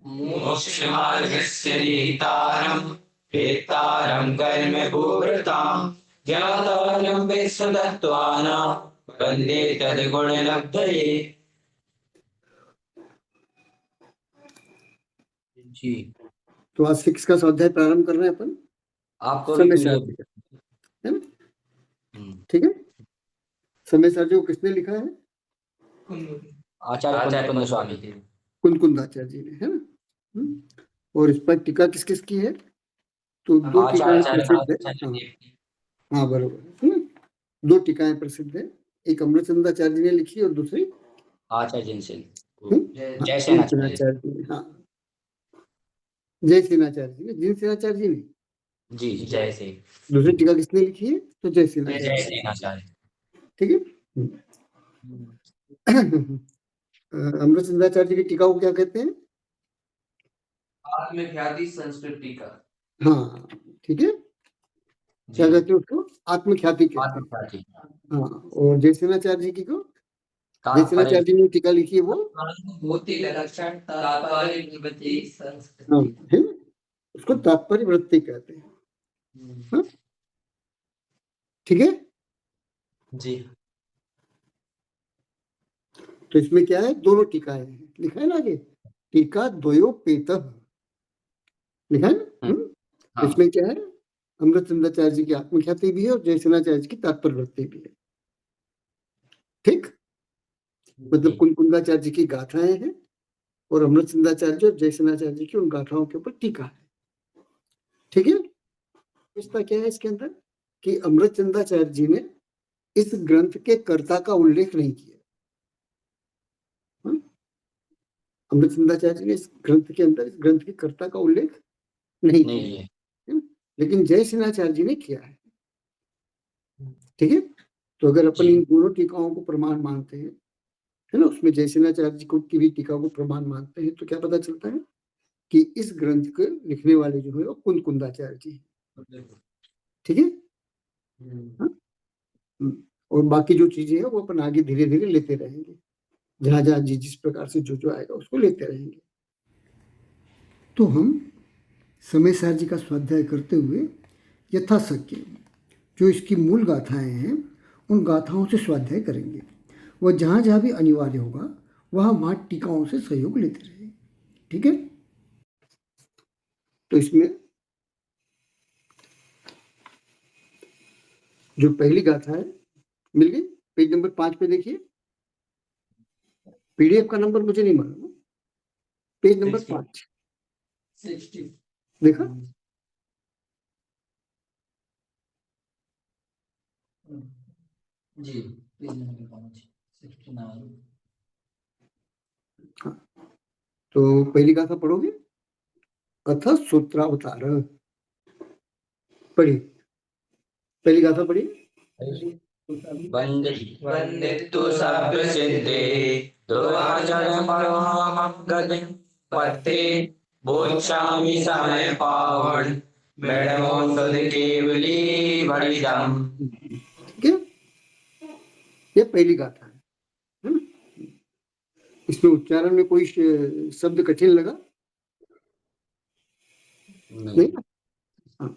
मोक्षमार्गस्य निहितारं वेत्तारं कर्मभूभृतां ज्ञातारं विश्वतत्त्वानां वन्दे तद्गुणलब्धये। जी, तो आज 6 का स्वाध्याय प्रारंभ कर रहे हैं अपन। आपको समय सारणी है ना, ठीक है। समय सारणी को किसने लिखा है? आचार्य कुंद स्वामी जी। कुंदाचार्य जी ने, है ना। और इस पर टीका किस किस की है? तो दो टीकाएं प्रसिद्ध है। हाँ बरोबर है ना, दो टीकाएं प्रसिद्ध है। एक अमृतचंद्राचार्य जी ने लिखी और दूसरी आचार्य जिनसेन जय सेनाचार्य जी ने। हाँ, जय सेनाचार्य जी ने, जिन सेनाचार्य जी ने जी जय से। दूसरी टीका किसने लिखी है? तो जय सेनाचार्य, ठीक है। अमृतचंद्राचार्य जी की टीका को क्या कहते हैं? आत्मख्याति संस्कृत टीका। हाँ ठीक है, क्या कहते हैं उसको? आत्मख्याति कहते हैं। हाँ, और जय सेनाचार्य जी की को जय सेनाचार्य जी ने टीका लिखी है वो लक्षण तात्पर्य वृत्ति संस्कृत, हाँ है ना, उसको तात्पर्य वृत्ति कहते हैं। हाँ? ठीक है जी। तो इसमें क्या है? दोनों टीकाएं हैं, लिखा है ना आगे, टीका द्वयोपेतः लिखा है ना। हाँ। इसमें क्या है? अमृतचंद्राचार्य जी की आत्मख्याति भी है और जय सेनाचार्य जी की तात्पर्य वृत्ति भी है। ठीक, मतलब कुंदाचार्य जी की गाथाएं हैं और अमृतचंद्राचार्य और जय सेनाचार्य जी की उन गाथाओं के ऊपर टीका है। ठीक है, इसका क्या है इसके अंदर कि अमृतचंद्राचार्य जी ने इस ग्रंथ के कर्ता का उल्लेख नहीं किया। अमृतचंद्राचार्य जी ने इस ग्रंथ के अंदर इस ग्रंथ के कर्ता का उल्लेख नहीं किया है, लेकिन जय सेनाचार्य जी ने किया है। ठीक है, तो अगर अपन इन दोनों टीकाओं को प्रमाण मानते हैं, है ना, उसमें जय सेनाचार्य जी को की भी टीका को प्रमाण मानते हैं, तो क्या पता चलता है कि इस ग्रंथ के लिखने वाले जो है वो कुंदाचार्य जी। ठीक है, और बाकी जो चीजें है वो अपन आगे धीरे धीरे लेते रहेंगे, जहां जहां जिस प्रकार से जो जो आएगा उसको लेते रहेंगे। तो हम समय सार जी का स्वाध्याय करते हुए यथाशक्य जो इसकी मूल गाथाएं हैं उन गाथाओं से स्वाध्याय करेंगे। वह जहां जहां भी अनिवार्य होगा वहां टीकाओं से सहयोग लेते रहेंगे। ठीक है, तो इसमें जो पहली गाथा है मिल गई, पेज नंबर 5 पे देखिए। पीडीएफ का नंबर मुझे नहीं मालूम, पेज नंबर 5 देखा। जी, पेज नंबर 5 69। हाँ, तो पहली गाथा पढ़ोगे, अथ सूत्रावतार। पढ़िए, पहली गाथा पढ़िए। वन्दितु सप्रसिद्धे दुर्वाचनमरोमगतिं पत्ते बोच्छामि समय पावन मेणमो सुध केवली वरिदम्। ठीक है, ये पहली गाथा है ना। इसमें उच्चारण में कोई शब्द कठिन लगा? नहीं। हाँ।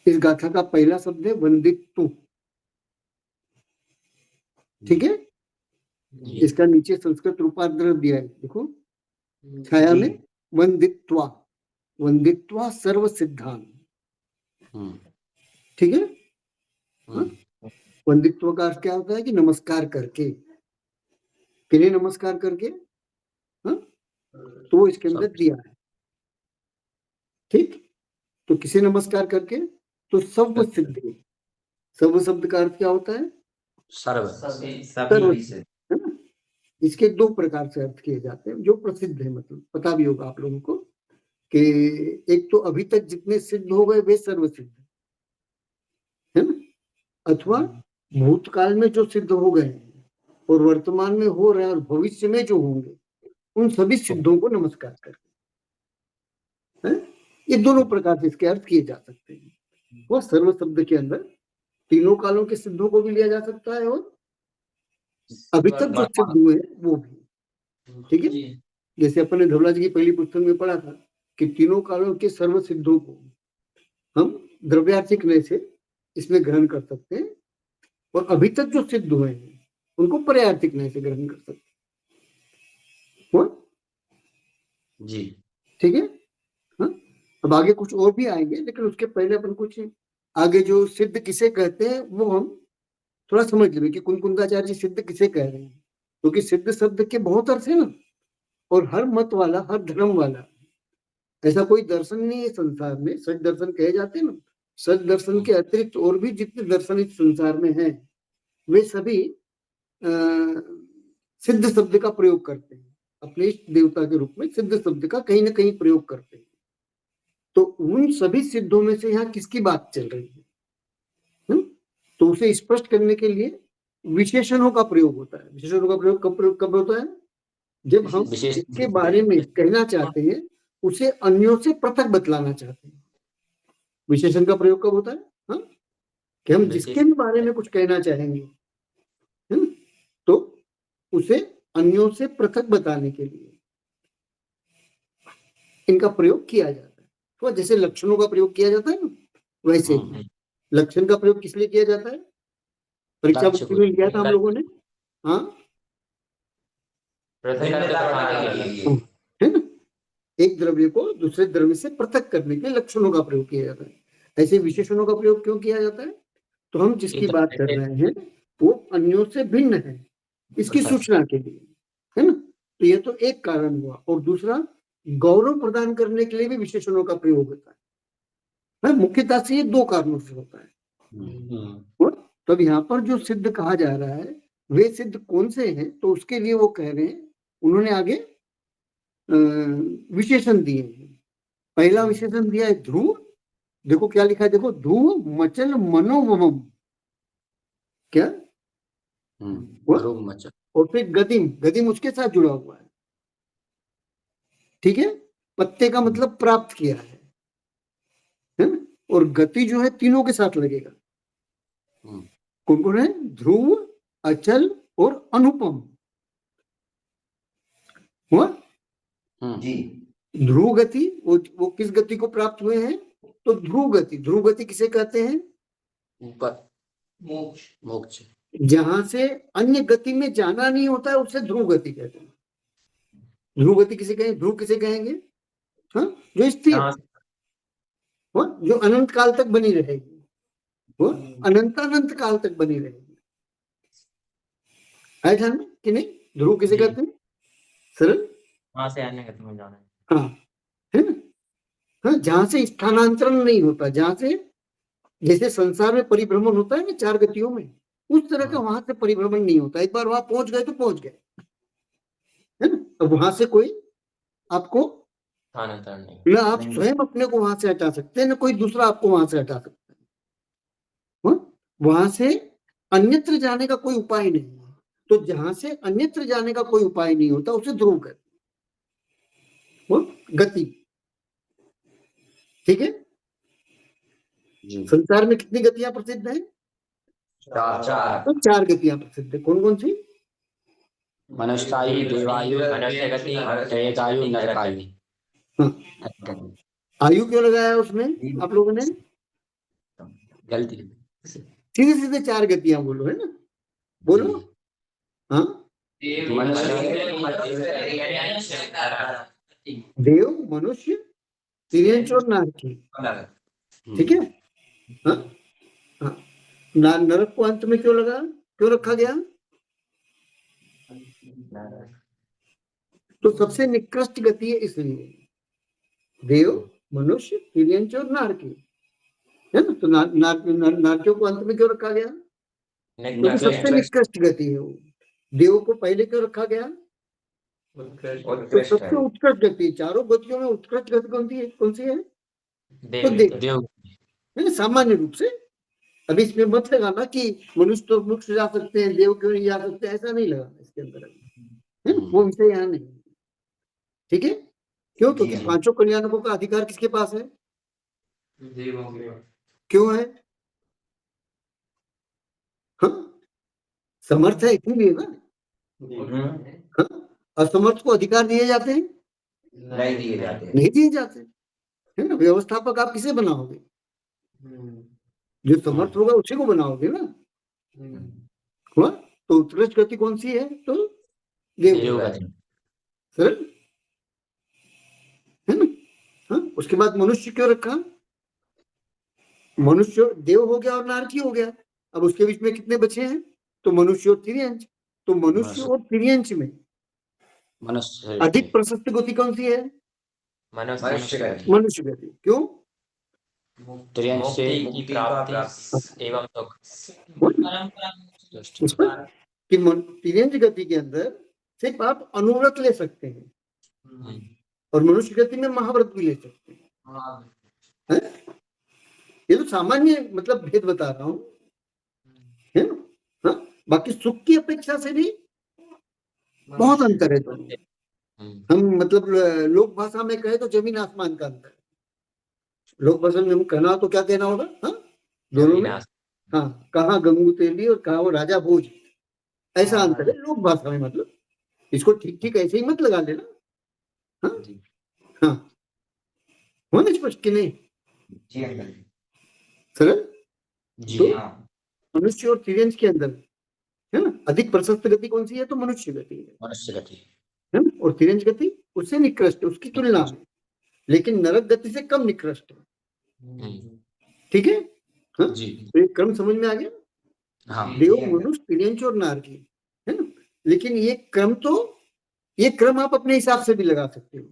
इस गाथा का पहला शब्द है वंदितु। ठीक है, इसका नीचे संस्कृत रूपांतर दिया है, देखो छाया में, वंदित्वा, वंदित्वा सर्व सिद्धांत। ठीक है, वंदित्व का अर्थ क्या होता है कि नमस्कार करके, किन्हें नमस्कार करके? हाँ, तो इसके अंदर दिया है। ठीक, तो किसे नमस्कार करके? तो सर्व सिद्धि। सर्व शब्द का अर्थ क्या होता है? सर्व, है ना। इसके दो प्रकार से अर्थ किए जाते हैं जो प्रसिद्ध है, मतलब पता भी होगा आप लोगों को कि एक तो अभी तक जितने सिद्ध हो गए वे सर्व सिद्ध है ना, अथवा भूतकाल में जो सिद्ध हो गए और वर्तमान में हो रहे हैं और भविष्य में जो होंगे उन सभी सिद्धों को नमस्कार करते हैं। ये दोनों प्रकार से इसके अर्थ किए जा सकते हैं। वह सर्व शब्द के अंदर तीनों कालों के सिद्धों को भी लिया जा सकता है और अभी तक जो सिद्ध हुए वो भी। ठीक है, जैसे अपन ने धवला जी की पहली पुस्तक में पढ़ा था कि तीनों कालों के सर्व सिद्धों को हम द्रव्यार्थिक नय से इसमें ग्रहण कर सकते हैं, और अभी तक जो सिद्ध हुए हैं उनको पर्यार्थिक नय से ग्रहण कर सकते हैं। हुआ? जी ठीक है। हाँ, अब आगे कुछ और भी आएंगे, लेकिन उसके पहले अपन कुछ आगे जो सिद्ध किसे कहते हैं वो हम थोड़ा समझ लेंगे कि कुंकुंदाचार्य जी सिद्ध किसे कह रहे हैं, क्योंकि सिद्ध शब्द के बहुत अर्थ है ना, और हर मत वाला, हर धर्म वाला, ऐसा कोई दर्शन नहीं है संसार में, सच दर्शन कहे जाते हैं ना, सच दर्शन के अतिरिक्त और भी जितने दर्शन इस संसार में हैं वे सभी सिद्ध शब्द का प्रयोग करते हैं, अपने इष्ट देवता के रूप में सिद्ध शब्द का कहीं ना कहीं प्रयोग करते हैं। तो उन सभी सिद्धों में से यहाँ किसकी बात चल रही है? तो उसे स्पष्ट करने के लिए विशेषणों का प्रयोग होता है। विशेषणों का प्रयोग कब होता है? जब हम विशेष जिसके बारे में कहना चाहते हैं उसे अन्यों से पृथक बतलाना चाहते हैं। विशेषण का प्रयोग कब होता है? हाँ? कि हम जिसके भी बारे में कुछ कहना चाहेंगे, है ना, तो उसे अन्यों से पृथक बताने के लिए इनका प्रयोग किया जाता है। तो जैसे लक्षणों का प्रयोग किया जाता है ना, वैसे ही लक्षण का प्रयोग किस लिए किया जाता है? परीक्षा पुस्तक में लिया था हम लोगों ने। हाँ, है ना, एक द्रव्य को दूसरे द्रव्य से पृथक करने के लिए लक्षणों का प्रयोग किया जाता है। ऐसे विशेषणों का प्रयोग क्यों किया जाता है? तो हम जिसकी बात कर रहे हैं वो अन्यों से भिन्न है, इसकी सूचना के लिए, है ना। तो ये तो एक कारण हुआ, और दूसरा गौरव प्रदान करने के लिए भी विशेषणों का प्रयोग होता है। मुख्यतः से ये दो कारणों से होता है। और तब यहाँ पर जो सिद्ध कहा जा रहा है वे सिद्ध कौन से हैं, तो उसके लिए वो कह रहे हैं, उन्होंने आगे विशेषण दिए हैं। पहला विशेषण दिया है ध्रुव। देखो क्या लिखा है, देखो, ध्रुव मचल मनोवम, क्या ध्रुव मचल, और फिर गदिम, गदिम उसके साथ जुड़ा हुआ है। ठीक है, पत्ते का मतलब प्राप्त किया है ना, और गति जो है तीनों के साथ लगेगा। कौन कौन है? ध्रुव, अचल और अनुपम। हुआ? जी ध्रुव गति, वो किस गति को प्राप्त हुए हैं? तो ध्रुव गति। ध्रुव गति किसे कहते हैं? ऊपर, मोक्ष, मोक्ष, जहां से अन्य गति में जाना नहीं होता है उसे ध्रुव गति कहते हैं। ध्रुव गति किसे कहेंगे? ध्रुव किसे कहेंगे? हाँ, जो स्थिर, जो अनंत काल तक बनी रहेगी, वो अनंत काल तक बनी रहेगी। है ध्यान में कि नहीं? ध्रुव किसे कहते हैं? सरल, वहां से अन्य गति में जाना है। हाँ, है ना। हाँ, जहां से स्थानांतरण नहीं होता, जहां से जैसे संसार में परिभ्रमण होता है ना चार गतियों में, उस तरह का वहां से परिभ्रमण नहीं होता। एक बार वहां पहुंच गए तो पहुंच गए, है ना। अब वहां से कोई आपको स्थानांतरण नहीं, ना आप स्वयं अपने को वहां से हटा सकते हैं, ना कोई दूसरा आपको वहां से हटा सकता है। वहां से अन्यत्र जाने का कोई उपाय नहीं है। तो जहां से अन्यत्र जाने का कोई उपाय नहीं होता उसे ध्रुव कहते हैं। गति, ठीक है। संसार में कितनी गतियां प्रसिद्ध हैं? चार। तो चार गतियां प्रसिद्ध है। कौन कौन सी? मनुष्यायु, देवायु, मनुष्य गति, प्रेतायु, नरकायु। हाँ, आयु क्यों लगाया उसमें आप लोगों ने? गलती, सीधे सीधे चार गतियां बोलो, है ना, बोलो। हाँ, देव, मनुष्य, तिर्यंच और नारकी। ठीक है। हाँ, हाँ, नरक को अंत में क्यों लगा, क्यों रखा गया? तो सबसे निकृष्ट गति है इसलिए देव, मनुष्य, तिर्यंच और नारकी, है ना। तो नारकियों को अंत में क्यों रखा गया? क्योंकि सबसे निकृष्ट गति है वो। देव को पहले क्यों रखा गया? तो सबसे उत्कृष्ट गति, चारों गतियों में उत्कृष्ट गति कौन सी है? तो देव, है ना, सामान्य रूप से। अभी इसमें मत लगाना कि मनुष्य तो मोक्ष जा सकते हैं, देव क्यों नहीं जा सकते, ऐसा नहीं लगाना इसके अंदर, है ना, वो विषय यहाँ नहीं। ठीक है, क्यों? क्योंकि पांचों कल्याणकों का अधिकार किसके पास है? क्यों है? हाँ, समर्थ है इसीलिए ना। हाँ? असमर्थ को अधिकार दिए जाते हैं? नहीं दिए जाते। नहीं दिए जाते, है ना। व्यवस्थापक आप किसे बनाओगे? जो समर्थ होगा उसी को बनाओगे ना। हुआ? तो उत्कृष्ट गति कौन सी है? तो देव देवगति। सरल है ना। हाँ, उसके बाद मनुष्य क्यों रखा? मनुष्य देव हो गया और नारकी हो गया। अब उसके बीच में कितने बचे हैं? तो मनुष्य और तिर्यंच। तो मनुष्य और तिर्यंच में मनुष्य अधिक प्रशस्त गति कौन सी है? मनुष्य गति। मनुष्य गति। क्यों? तिर्यंच से मुक्ति की प्राप्ति एवं सुख। इस पर कि तिर्यंच गति के अंदर सिर्फ आप अनुव्रत ले सकते हैं और मनुष्य गति में महाव्रत भी ले सकते हैं। ये तो सामान्य मतलब भेद बता रहा हूं, है ना। हाँ, बाकी सुख की अपेक्षा से भी बहुत अंतर है दोनों। हम मतलब लोक भाषा में कहे तो जमीन आसमान का अंतर है। लोक भाषा में हम कहना तो क्या कहना होगा? हाँ, दोनों में हाँ, कहाँ गंगू तेली और कहाँ वो राजा भोज, ऐसा अंतर है लोक भाषा में। मतलब इसको ठीक ठीक ऐसे ही मत लगा लेना। हाँ हाँ, हो ना स्पष्ट कि नहीं? जी अंकल। सरल। जी तो हाँ। मनुष्य और तिर्यंच के अंदर है ना अधिक प्रशस्त गति कौन सी है? तो मनुष्य गति है, मनुष्य गति है ना। और तिर्यंच गति उससे निकृष्ट, उसकी तुलना में, लेकिन नरक गति से कम निकृष्ट है। ठीक है। हाँ, जी तो ये क्रम समझ में आ गया। हाँ देव, मनुष्य, तिर्यंच और नारकी, है ना। लेकिन ये क्रम तो ये क्रम आप अपने हिसाब से भी लगा सकते हो,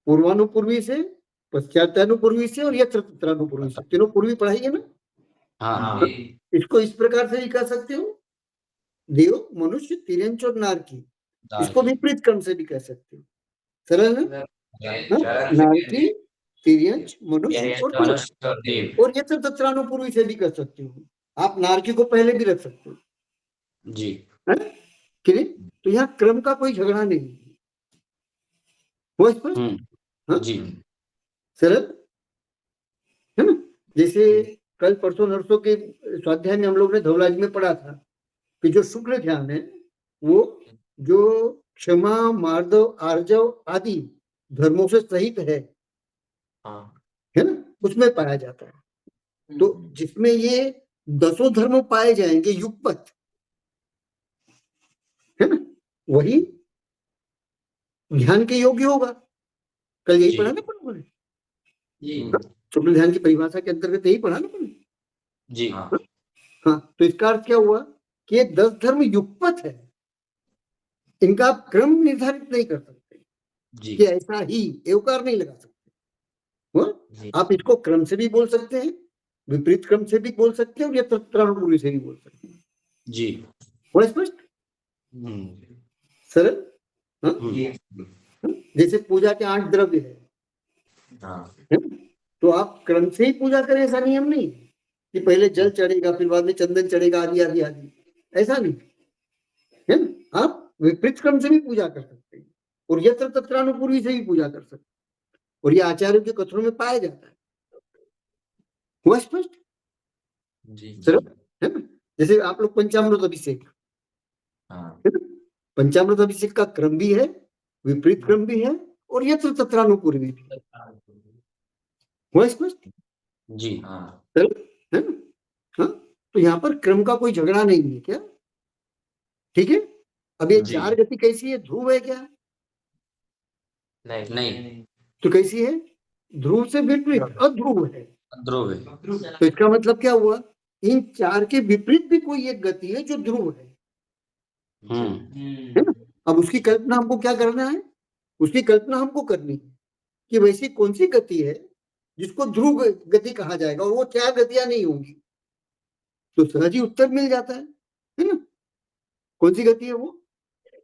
पूर्वानुपूर्वी से, पश्चातानुपूर्वी से और यत्रानुपूर्वी से। तीनों पूर्वी पढ़ाई है ना। हाँ इसको इस प्रकार से भी कह सकते हो, देव, मनुष्य, तिर्यंच और नारकी। इसको विपरीत क्रम से भी कह सकते हो। सरल ना। हाँ, नारकी, तिर्यंच, मनुष्य और देव। मनुष्य और देव। और यत्रानुपूर्वी से भी कर सकते हो। आप नारकी को पहले भी रख सकते हो, जी है ना? कि नहीं? तो यहाँ क्रम का कोई झगड़ा नहीं है। वो स्पष्ट? हाँ, जी सरल है ना। जैसे कल परसों नरसों के स्वाध्याय में हम लोग ने धवलाज में पढ़ा था कि जो शुक्ल ध्यान है वो जो क्षमा, मार्दव, आर्जव आदि धर्मों से सहित है ना, उसमें पाया जाता है। तो जिसमें ये 10 धर्म पाए जाएंगे युगपत, है ना, वही ध्यान के योग्य होगा। कल यही पढ़ा ना अपन ने, शुक्ल ध्यान की परिभाषा के अंतर्गत यही पढ़ा ना अपन ने। जी हाँ, तो इसका अर्थ क्या हुआ कि ये 10 धर्म युगपत है, इनका आप क्रम निर्धारित नहीं कर सकते कि ऐसा ही एवकार नहीं लगा सकते। आप इसको क्रम से भी बोल सकते हैं, विपरीत क्रम से भी बोल सकते हैं और यत्रानुपूर्वी से भी बोल सकते हैं। जी वो स्पष्ट? सरल। हाँ? जैसे पूजा के 8 द्रव्य है ना? तो आप क्रम से ही पूजा करें ऐसा नियम नहीं कि पहले जल चढ़ेगा फिर बाद में चंदन चढ़ेगा आदि आदि आदि, ऐसा नहीं है ना। आप विपरीत क्रम से भी पूजा कर सकते हैं और यत्र तत्रानुपूर्वी से भी पूजा कर सकते हैं, और ये आचार्यों के कथनों में पाया जाता है। हुआ स्पष्ट? सरल है ना। जैसे आप लोग पंचामृत अभिषेक, है ना, पंचामृत अभिषेक का क्रम भी है, विपरीत क्रम भी है और यत्र तत्रानुपूर्वी भी। हुआ स्पष्ट? जी सरल है ना। हाँ, तो यहाँ पर क्रम का कोई झगड़ा नहीं है क्या? ठीक है। अब ये 4 गति कैसी है? ध्रुव है क्या? नहीं तो कैसी है? ध्रुव से विपरीत अध्रुव है। ध्रुव है। तो इसका मतलब क्या हुआ? इन 4 के विपरीत भी कोई एक गति है जो ध्रुव है ना। अब उसकी कल्पना हमको क्या करना है? उसकी कल्पना हमको करनी है कि वैसी कौन सी गति है जिसको ध्रुव गति कहा जाएगा और वो 4 गतियां नहीं होंगी। तो सहज ही उत्तर मिल जाता है ना। कौन सी गति है वो?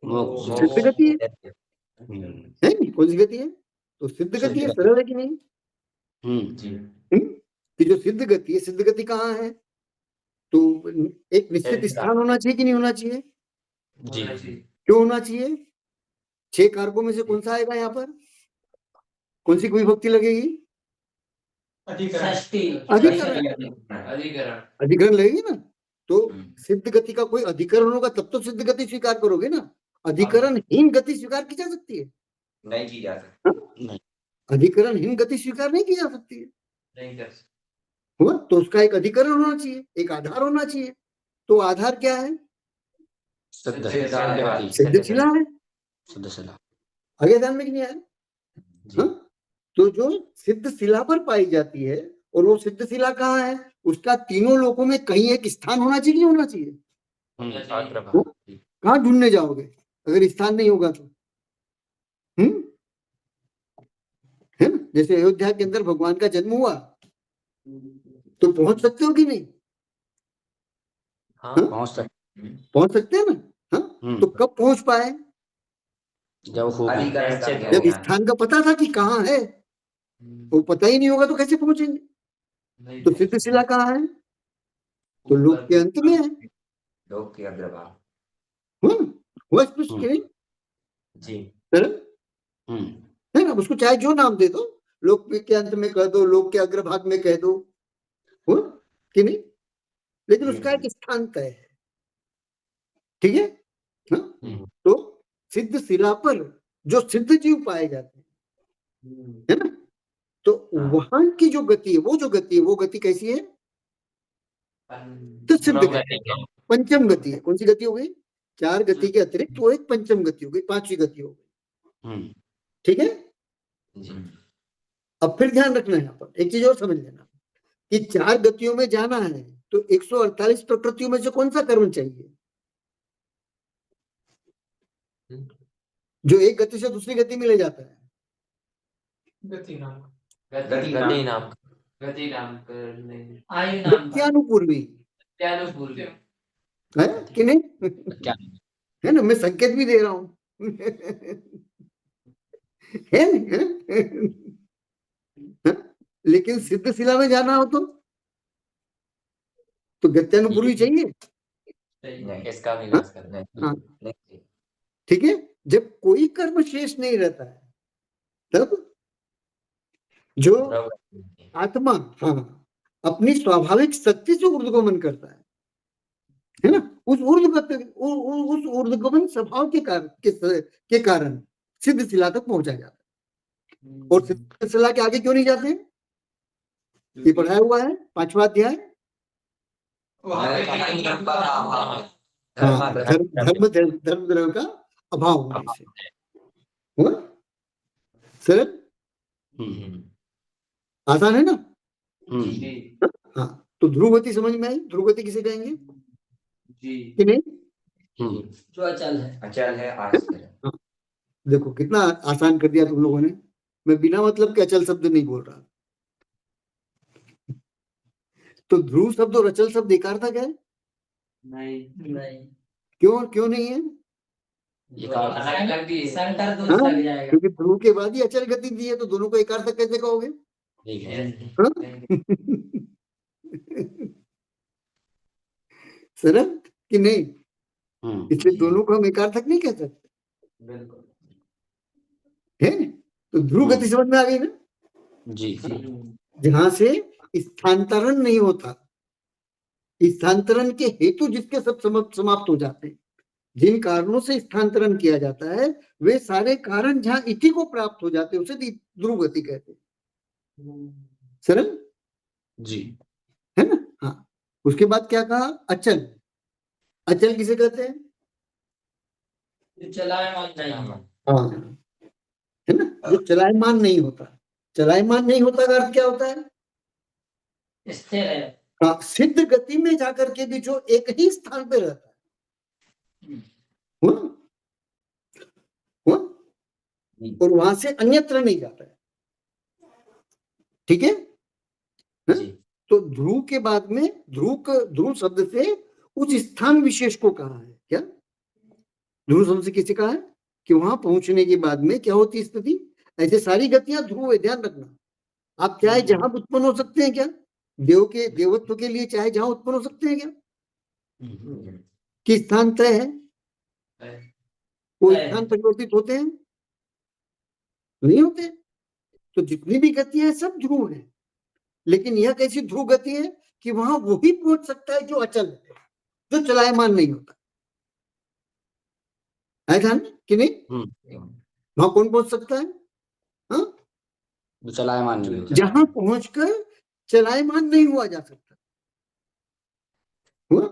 सिद्ध गति है नहीं? कौन सी गति है? तो सिद्ध गति है। सरल है कि नहीं? कि जो सिद्ध गति है, सिद्ध गति कहाँ है? तो एक निश्चित स्थान होना चाहिए कि नहीं होना चाहिए? क्यों होना चाहिए? 6 कारकों में से कौन सा आएगा यहाँ पर? कौन सी विभक्ति लगेगी? अधिकरण लगेगी ना। तो सिद्ध गति का कोई अधिकरण होगा तब तो सिद्ध गति स्वीकार करोगे ना। अधिकरणहीन गति स्वीकार की जा सकती है? नहीं की जा सकती। नहीं। अधिकरणहीन गति स्वीकार नहीं की जा सकती है। नहीं कर सकते। हुआ तो उसका एक अधिकरण होना चाहिए, एक आधार होना चाहिए। तो आधार क्या है? सिद्ध सिद्धशिला है। सिद्धशिला। आगे ध्यान में कि नहीं आया? जी। हाँ? तो जो सिद्ध शिला पर पाई जाती है, और वो सिद्ध शिला कहाँ है? उसका तीनों लोकों में कहीं एक स्थान होना चाहिए, नहीं होना चाहिए? अग्रभाग। कहाँ ढूंढने जाओगे अगर स्थान नहीं होगा तो? है ना? जैसे अयोध्या के अंदर भगवान का जन्म हुआ, तो पहुंच सकते हो कि नहीं? हाँ, हाँ? पहुंच पहुंच सकते सकते। हैं ना? हाँ? तो कब पहुंच पाए? जब हो गया। अधिकरण का जब ज्ञान। स्थान का पता था कि कहाँ है। वो पता ही नहीं होगा तो कैसे पहुंचेंगे? तो सिद्ध शिला कहाँ है? तो लोक के अंत में है। लोक के अग्रभाग। हुआ स्पष्ट कि नहीं? जी। है ना? उसको चाहे जो नाम दे दो, लोक के अंत में कह दो, लोक के अग्रभाग में कह दो, हुआ कि नहीं? लेकिन उसका एक स्थान तय है। ठीक है? हाँ? तो सिद्ध शिला पर जो सिद्ध जीव पाए जाते हैं, है ना? तो वहां की जो गति है, वो जो गति है, वो गति कैसी है? तो सिद्ध गति, पंचम गति है। कौन सी गति हो गई? 4 गति के अतिरिक्त वो एक पंचम गति हो गई, 5वीं गति हो गई। ठीक है? अब फिर ध्यान रखना है यहाँ पर एक चीज और समझ लेना कि 4 गतियों में जाना है तो 148 प्रकृतियों में से कौन सा कर्म चाहिए? जो एक गति से दूसरी गति में ले जाता है। गति नाम गत्यानुपूर्वी है कि नहीं? क्या? है ना? मैं संकेत भी दे रहा हूं। है नहीं? हाँ? लेकिन सिद्ध शिला में जाना हो तो गत्यानुपूर्वी चाहिए। इसका विनाश करना है। हाँ, ठीक है। जब कोई कर्म शेष नहीं रहता है तब जो आत्मा, हाँ, अपनी स्वाभाविक शक्ति से ऊर्ध्वगमन करता है ना? उस ऊर्ध्वगमन स्वभाव के कारण सिद्ध शिला तक पहुंचा जाता है। और सिद्ध शिला के आगे क्यों नहीं जाते? ये पढ़ाया हुआ है 5वां अध्याय। धर्म द्रव्य का अभाव होने से। हुआ सरल, आसान है ना? हाँ, तो ध्रुवगति समझ में आई? ध्रुवगति किसे कहेंगे कि नहीं? जो अचल है आस्थिर। हाँ, देखो कितना आसान कर दिया तुम लोगों ने। मैं बिना मतलब के अचल शब्द नहीं बोल रहा। तो ध्रुव शब्द और अचल शब्द एक था क्या? नहीं। क्यों नहीं है? क्योंकि ध्रुव के बाद ही अचल गति दी है, तो दोनों को एकार्थक कैसे कहोगे? सरल कि नहीं? इसलिए दोनों को हम एकार्थक नहीं कह सकते। है? तो ध्रुव गति समझ में आ गई ना? जी। जहां से स्थानांतरण नहीं होता, स्थानांतरण के हेतु जिसके सब समाप्त हो जाते हैं, जिन कारणों से स्थानांतरण किया जाता है, वे सारे कारण जहां इति को प्राप्त हो जाते हैं, उसे ध्रुव गति कहते हैं। सरल जी, है ना? हाँ, उसके बाद क्या कहा? अचल। अचल किसे कहते हैं? हाँ, है ना? जो चलायमान नहीं होता। चलायमान नहीं होता का अर्थ क्या होता है? स्थिर है। हाँ, सिद्ध गति में जाकर के भी जो एक ही स्थान पे रहता है, हुआ? और वहां से अन्यत्र नहीं जाता है। ठीक है? तो ध्रुव के बाद में ध्रुव शब्द से उस स्थान विशेष को कहा है। क्या ध्रुव शब्द से किसे कहा है? कि वहां पहुंचने के बाद में क्या होती स्थिति? ऐसे सारी गतियां ध्रुव है, ध्यान रखना। आप चाहे जहां उत्पन्न हो सकते हैं क्या? देवत्व के लिए चाहे जहां उत्पन्न हो सकते हैं क्या? कि स्थान तय है? कोई स्थान परिवर्तित होते हैं? नहीं होते। तो जितनी भी गतियां हैं सब ध्रुव है। लेकिन यह कैसी ध्रुव गति है कि वहां वही पहुंच सकता है जो अचल है, जो चलायमान नहीं होता। है ध्यान में कि नहीं? वहां कौन पहुंच सकता है? हाँ, जो चलायमान नहीं है। जहां पहुंचकर चलायमान नहीं हुआ जा सकता। हुआ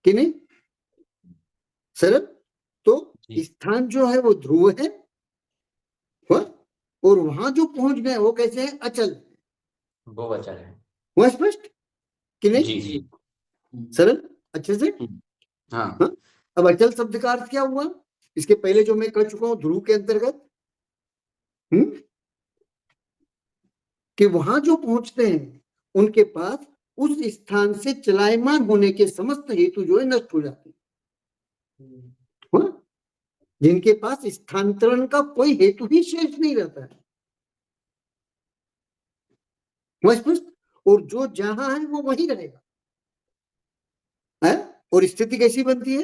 कि नहीं? सरल। तो जी। स्थान जो है वो ध्रुव है, हुआ? और वहां जो पहुंच गए वो कैसे है? अचल। वो अचल है। हुआ स्पष्ट कि नहीं? जी जी। सरल, अच्छे से। हाँ हाँ? अब अचल शब्द का अर्थ क्या हुआ? इसके पहले जो मैं कर चुका हूं ध्रुव के अंतर्गत, कि वहां जो पहुंचते हैं उनके पास उस स्थान से चलायमान होने के समस्त हेतु जो है नष्ट हो जाते हैं। हाँ? जिनके पास स्थानांतरण का कोई हेतु ही शेष नहीं रहता है। स्पष्ट? और जो जहां है वो वहीं रहेगा है? और स्थिति कैसी बनती है?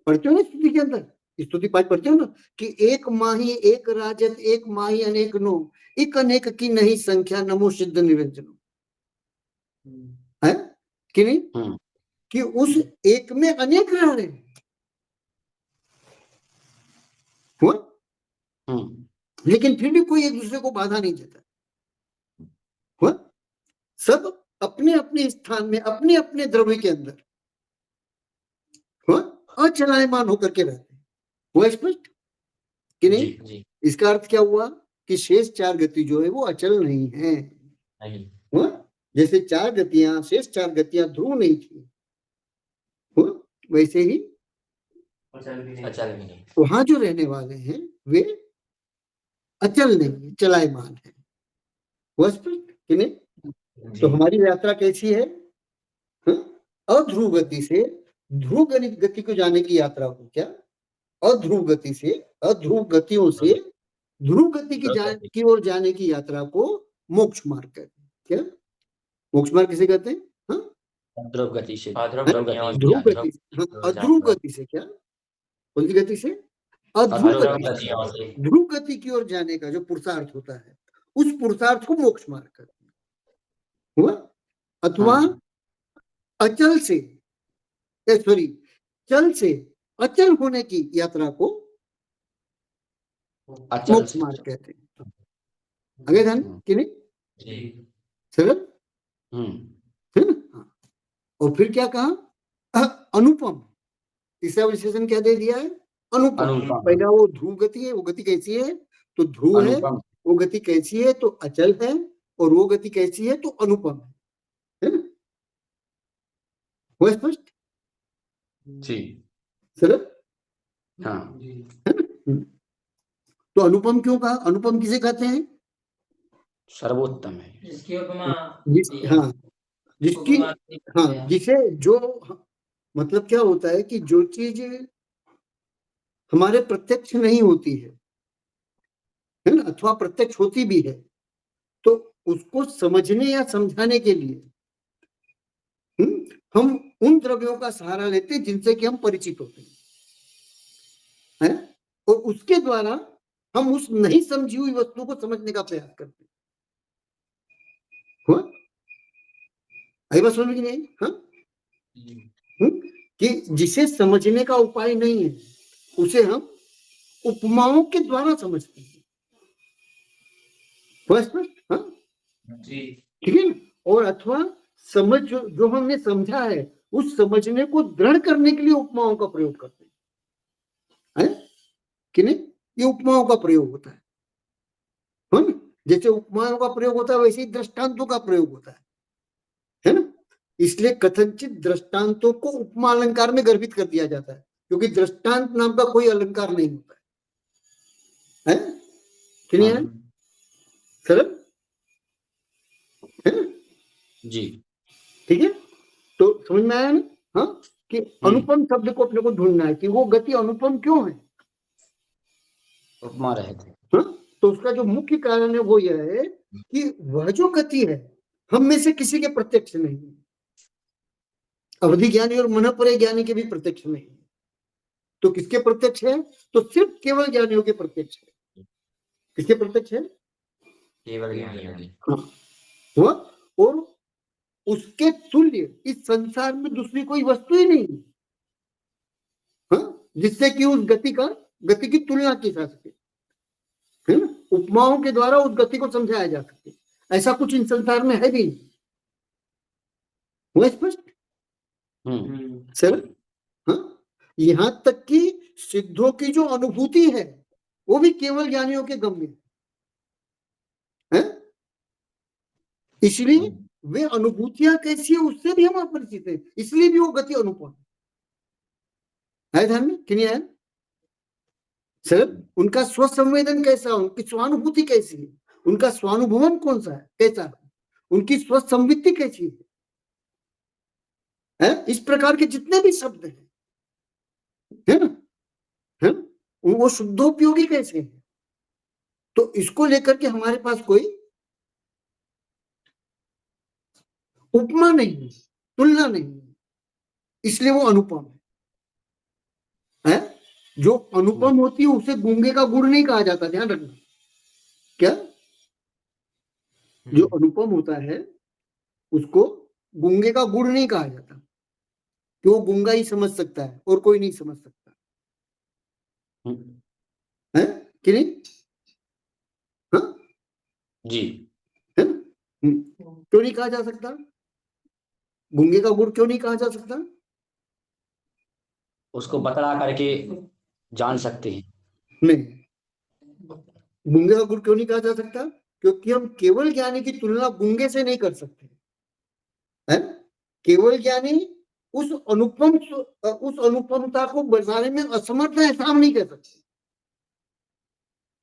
पढ़ते हो ना स्थिति के अंदर, स्तुति पाठ पढ़ते हो ना कि एक माही एक राजत एक माही अनेक नो, एक अनेक की नहीं संख्या नमो सिद्ध निरंजनो, है कि नहीं? कि उस एक में अनेक रह रहे हैं। हुआ? लेकिन फिर भी कोई एक दूसरे को बाधा नहीं देता। हुआ? सब अपने अपने स्थान में अपने अपने द्रव्य के अंदर अचलायमान होकर के रहते हैं। हुआ स्पष्ट कि नहीं? जी, जी इसका अर्थ क्या हुआ कि शेष चार गति जो है वो अचल नहीं है। नहीं। हुआ? जैसे चार गतियां, शेष चार गतियां ध्रुव नहीं थी, हुआ? वैसे ही अचल भी नहीं। वहां जो रहने वाले हैं वे अचल नहीं, चलायमान है। हुआ स्पष्ट कि नहीं? तो हमारी यात्रा कैसी है? अध्रुव गति से ध्रुव गति को जाने की यात्रा को क्या? अध्रुव गति से, अध्रुव गतियों से ध्रुव गति की ओर जाने की यात्रा को मोक्ष मार्ग कहते हैं। क्या मोक्ष मार्ग किसे कहते हैं? ध्रुव गति से। ध्रुव गति से, अध्रुव गति से। क्या कौन सी गति से? अध्रुव गति से ध्रुव गति की ओर जाने का जो पुरुषार्थ होता है उस पुरुषार्थ को मोक्ष मार्ग कहते हैं। हुआ? अथवा अचल से, सॉरी, चल से अचल होने की यात्रा को मोक्ष मार्ग कहते हैं। आगे ध्यान कि नहीं? सरल है ना? और फिर क्या कहा? अनुपम। तीसरा विशेषण क्या दे दिया है? अनुपम। पहला वो ध्रुव गति है, वो गति कैसी है? तो ध्रुव है। वो गति कैसी है? तो अचल है। और वो गति कैसी है? तो अनुपम है ना? वो स्पष्ट? जी। सरल? हाँ। है ना? तो अनुपम क्यों कहा? अनुपम किसे कहते हैं? सर्वोत्तम है। जिसकी उपमा हाँ, जिसकी, हाँ, जिसे जो, मतलब क्या होता है कि जो चीज हमारे प्रत्यक्ष नहीं होती है ना, अथवा प्रत्यक्ष होती भी है तो उसको समझने या समझाने के लिए हम उन द्रव्यों का सहारा लेते हैं जिनसे कि हम परिचित होते हैं, और उसके द्वारा हम उस नहीं समझी हुई वस्तु को समझने का प्रयास करते हैं। हुआ? आई बात समझ में नहीं? हाँ, कि जिसे समझने का उपाय नहीं है उसे हम उपमाओं के द्वारा समझते हैं। हाँ, ठीक है ना? और अथवा समझ जो हमने समझा है उस समझने को दृढ़ करने के लिए उपमाओं का प्रयोग करते हैं, कि नहीं? ये उपमाओं का प्रयोग होता है ना? जैसे उपमाओं का प्रयोग होता है वैसे ही दृष्टांतों का प्रयोग होता है ना? इसलिए कथनचित दृष्टांतों को उपमा अलंकार में गर्भित कर दिया जाता है क्योंकि दृष्टांत नाम का कोई अलंकार नहीं होता है कि नहीं है? सरल है ना? जी। ठीक है, तो समझ में आया ना? हाँ, कि अनुपम शब्द को अपने को ढूंढना है कि वो गति अनुपम क्यों है? उपमा रहे थे। हाँ, तो उसका जो मुख्य कारण है वो यह है कि वह जो गति है हम में से किसी के प्रत्यक्ष नहीं है, अवधि ज्ञानी और मन परे ज्ञानी के भी प्रत्यक्ष नहीं है। तो किसके प्रत्यक्ष है? तो सिर्फ केवल ज्ञानियों के प्रत्यक्ष है। किसके प्रत्यक्ष है? केवल ज्ञानियों के। हाँ, हुआ? और उसके तुल्य इस संसार में दूसरी कोई वस्तु ही नहीं है। हाँ, जिससे कि उस गति की तुलना की जा सके, है ना, उपमाओं के द्वारा उस गति को समझाया जा सके। ऐसा कुछ इन संसार में है भी नहीं। हुआ स्पष्ट सर? हाँ, यहां तक कि सिद्धों की जो अनुभूति है वो भी केवल ज्ञानियों के गम्य है। इसलिए वे अनुभूतियां कैसी है उससे भी हम अपरिचित हैं, इसलिए भी वो गति अनुपम है ध्यान में कि नहीं है सर? उनका स्वसंवेदन कैसा है, उनकी स्वानुभूति कैसी है, उनका स्वानुभवन कौन सा है, कैसा है, उनकी स्वसंवित्ति कैसी है? इस प्रकार के जितने भी शब्द हैं, है ना, है वो शुद्धोपयोगी कैसे हैं? तो इसको लेकर के हमारे पास कोई उपमा नहीं, तुलना नहीं, इसलिए वो अनुपम है। जो अनुपम होती है उसे गूंगे का गुड़ नहीं कहा जाता, ध्यान रखना। क्या? जो अनुपम होता है उसको गूंगे का गुड़ नहीं कहा जाता, कि वो गूंगा ही समझ सकता है और कोई नहीं समझ सकता है कि नहीं? हाँ जी, है ना? क्यों नहीं कहा जा सकता? गूंगे का गुड़ क्यों नहीं कहा जा सकता? उसको बतला करके जान सकते हैं। नहीं, गूंगे का गुड़ क्यों नहीं कहा जा सकता? क्योंकि हम केवल ज्ञानी की तुलना गूंगे से नहीं कर सकते, है? केवल ज्ञानी उस अनुपमता को बताने में असमर्थ है, ऐसा हम नहीं कह सकते।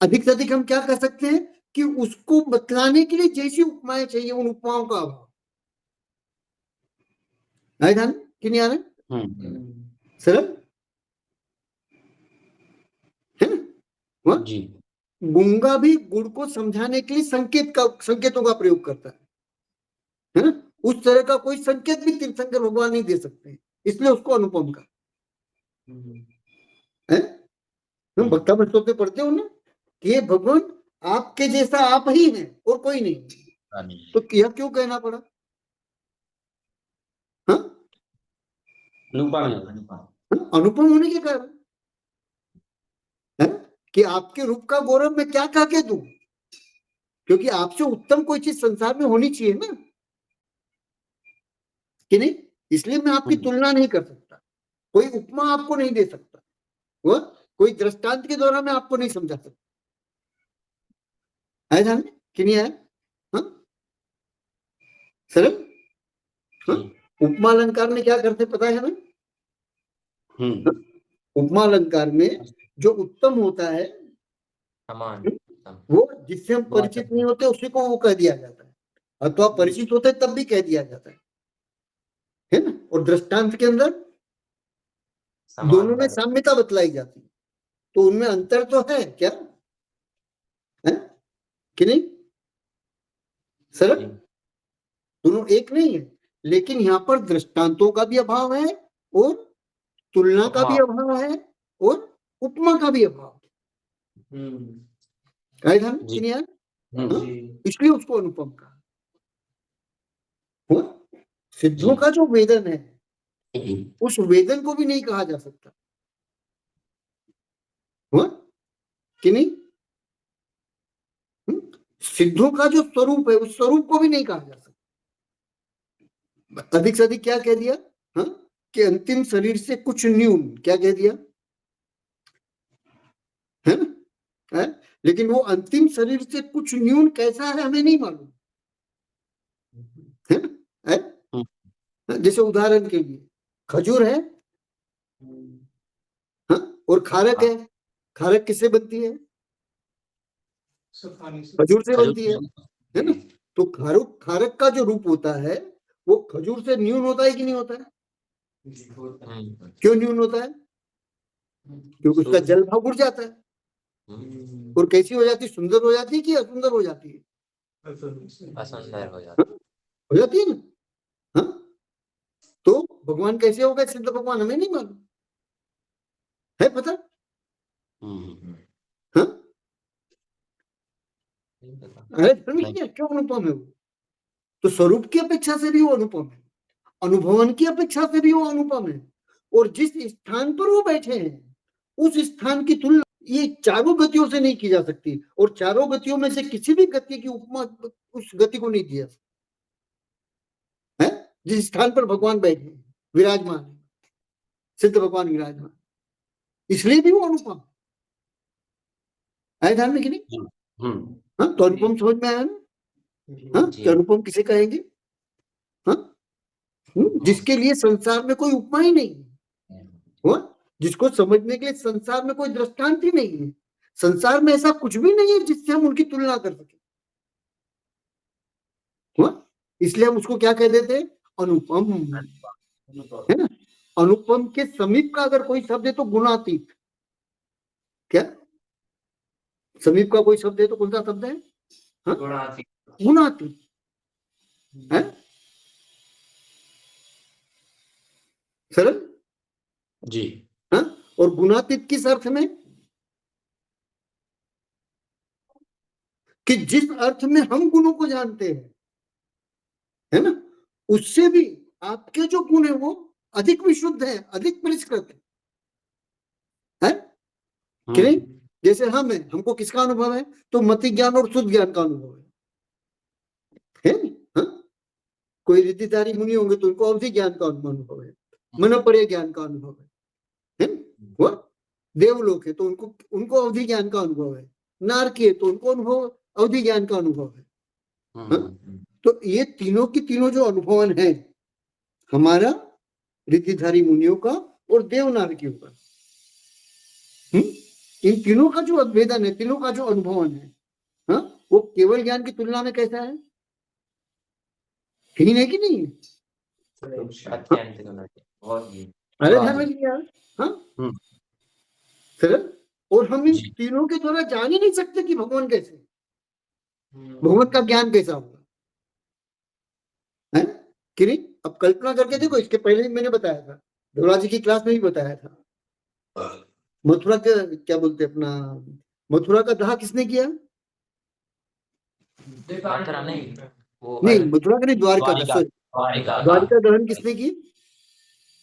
अधिक से अधिक हम क्या कर सकते हैं कि उसको बतलाने के लिए जैसी उपमाएं चाहिए उन उपमाओं का अभाव है। ध्यान कि नहीं आ रहा सरल है ना? जी, गूंगा भी गुड़ को समझाने के लिए संकेतों का प्रयोग करता है ना? उस तरह का कोई संकेत भी तीर्थंकर भगवान नहीं दे सकते, इसलिए उसको अनुपम का है। हम भक्ता में पढ़ते हो ना कि ये भगवान आपके जैसा आप ही हैं और कोई नहीं, तो यह क्यों कहना पड़ा? हाँ, अनुपम होने के कारण है कि आपके रूप का गौरव मैं क्या कह के दूं, क्योंकि आपसे उत्तम कोई चीज संसार में होनी चाहिए ना कि नहीं? इसलिए मैं आपकी तुलना नहीं कर सकता, कोई उपमा आपको नहीं दे सकता, वो कोई दृष्टांत के द्वारा मैं आपको नहीं समझा सकता। है ध्यान में कि नहीं है? हाँ सरल? हाँ? उपमा अलंकार में क्या करते पता है ना? उपमा अलंकार में जो उत्तम होता है समान वो जिससे हम परिचित नहीं होते उसी को वो कह दिया जाता है, अथवा परिचित होते तब भी कह दिया जाता है ना? और दृष्टांत के अंदर दोनों में साम्यता बतलाई जाती है, तो उनमें अंतर तो है क्या है कि नहीं सर? दोनों एक नहीं है, लेकिन यहाँ पर दृष्टांतों का भी अभाव है और तुलना का भी अभाव है और उपमा का भी अभाव है। इसलिए उसको अनुपम कहा। सिद्धों का जो वेदन है उस वेदन को भी नहीं कहा जा सकता, हुआ कि नहीं? सिद्धों का जो स्वरूप है उस स्वरूप को भी नहीं कहा जा सकता। अधिक से अधिक क्या कह दिया? हाँ, कि अंतिम शरीर से कुछ न्यून, क्या कह दिया है ना? है? लेकिन वो अंतिम शरीर से कुछ न्यून कैसा है हमें नहीं मालूम, है ना? है? जैसे उदाहरण के लिए खजूर है, हाँ? और खारक है, खारक किससे बनती है? खजूर से बनती है ना? तो खारक का जो रूप होता है वो खजूर से न्यून होता है कि नहीं होता है? क्यों न्यून होता है? क्योंकि उसका जल भाव उड़ जाता है और कैसी हो जाती है? सुंदर हो जाती है कि असुंदर हो जाती है? असुंदर हो जाती है ना? हाँ, तो भगवान कैसे होगा सिद्ध भगवान हमें नहीं मालूम है, पता? हाँ, अरे क्यों अनुपम है वो? तो स्वरूप की अपेक्षा से भी वो अनुपम है, अनुभवन की अपेक्षा से भी वो अनुपम है, और जिस स्थान पर वो बैठे हैं उस स्थान की तुलना ये चारों गतियों से नहीं की जा सकती, और चारों गतियों में से किसी भी गति की उपमा उस गति को नहीं दिया है। जिस स्थान पर भगवान बैठे हैं, विराजमान है, सिद्ध भगवान विराजमान, इसलिए भी वो अनुपम है। ध्यान में कि नहीं? हाँ, तो अनुपम समझ में आया ना? हाँ, जी। तो अनुपम किसे कहेंगे? हाँ, जिसके लिए संसार में कोई उपमा ही नहीं है, हुआ? जिसको समझने के लिए संसार में कोई दृष्टांत ही नहीं है, संसार में ऐसा कुछ भी नहीं है जिससे हम उनकी तुलना कर सके, हुआ? इसलिए हम उसको क्या कह देते हैं? अनुपम, है ना? अनुपम के समीप का अगर कोई शब्द है तो गुणातीत। क्या समीप का कोई शब्द है तो कौन सा शब्द है? हाँ? गुणातीत है। सरल जी। हाँ? और गुणातीत किस अर्थ में? कि जिस अर्थ में हम गुणों को जानते हैं, है ना, उससे भी आपके जो गुण है वो अधिक विशुद्ध है, अधिक परिष्कृत है कि नहीं? जैसे हम है, हमको किसका अनुभव है? तो मति ज्ञान और शुद्ध ज्ञान का अनुभव है नहीं? हाँ? कोई रिद्धिधारी मुनि होंगे तो उनको अवधि ज्ञान का अनुभव है, मनोपर्य ज्ञान का अनुभव है वो देवलोक है तो उनको अवधि ज्ञान का अनुभव है, नारकी है तो उनको अनुभव अवधि ज्ञान का अनुभव है। हाँ? तो ये तीनों की तीनों जो अनुभवन है, हमारा, रिद्धिधारी मुनियों का और देव नारकियों का, इन तीनों का जो अद्वैदन है, तीनों का जो अनुभवन है, हाँ, वो केवल ज्ञान की तुलना में कैसा है? हीन है कि नहीं है? अरे ध्यान में यार, हाँ, सरल। और हम इन तीनों के द्वारा जान ही नहीं सकते कि भगवान कैसे, भगवान का ज्ञान कैसा होगा, है कि नहीं? अब कल्पना करके देखो, इसके पहले भी मैंने बताया था, ढोला जी की क्लास में भी बताया था, मथुरा का क्या बोलते अपना, मथुरा का दाह किसने किया? नहीं, मथुरा का नहीं, द्वारका का, सॉरी, द्वारका दहन किसने की?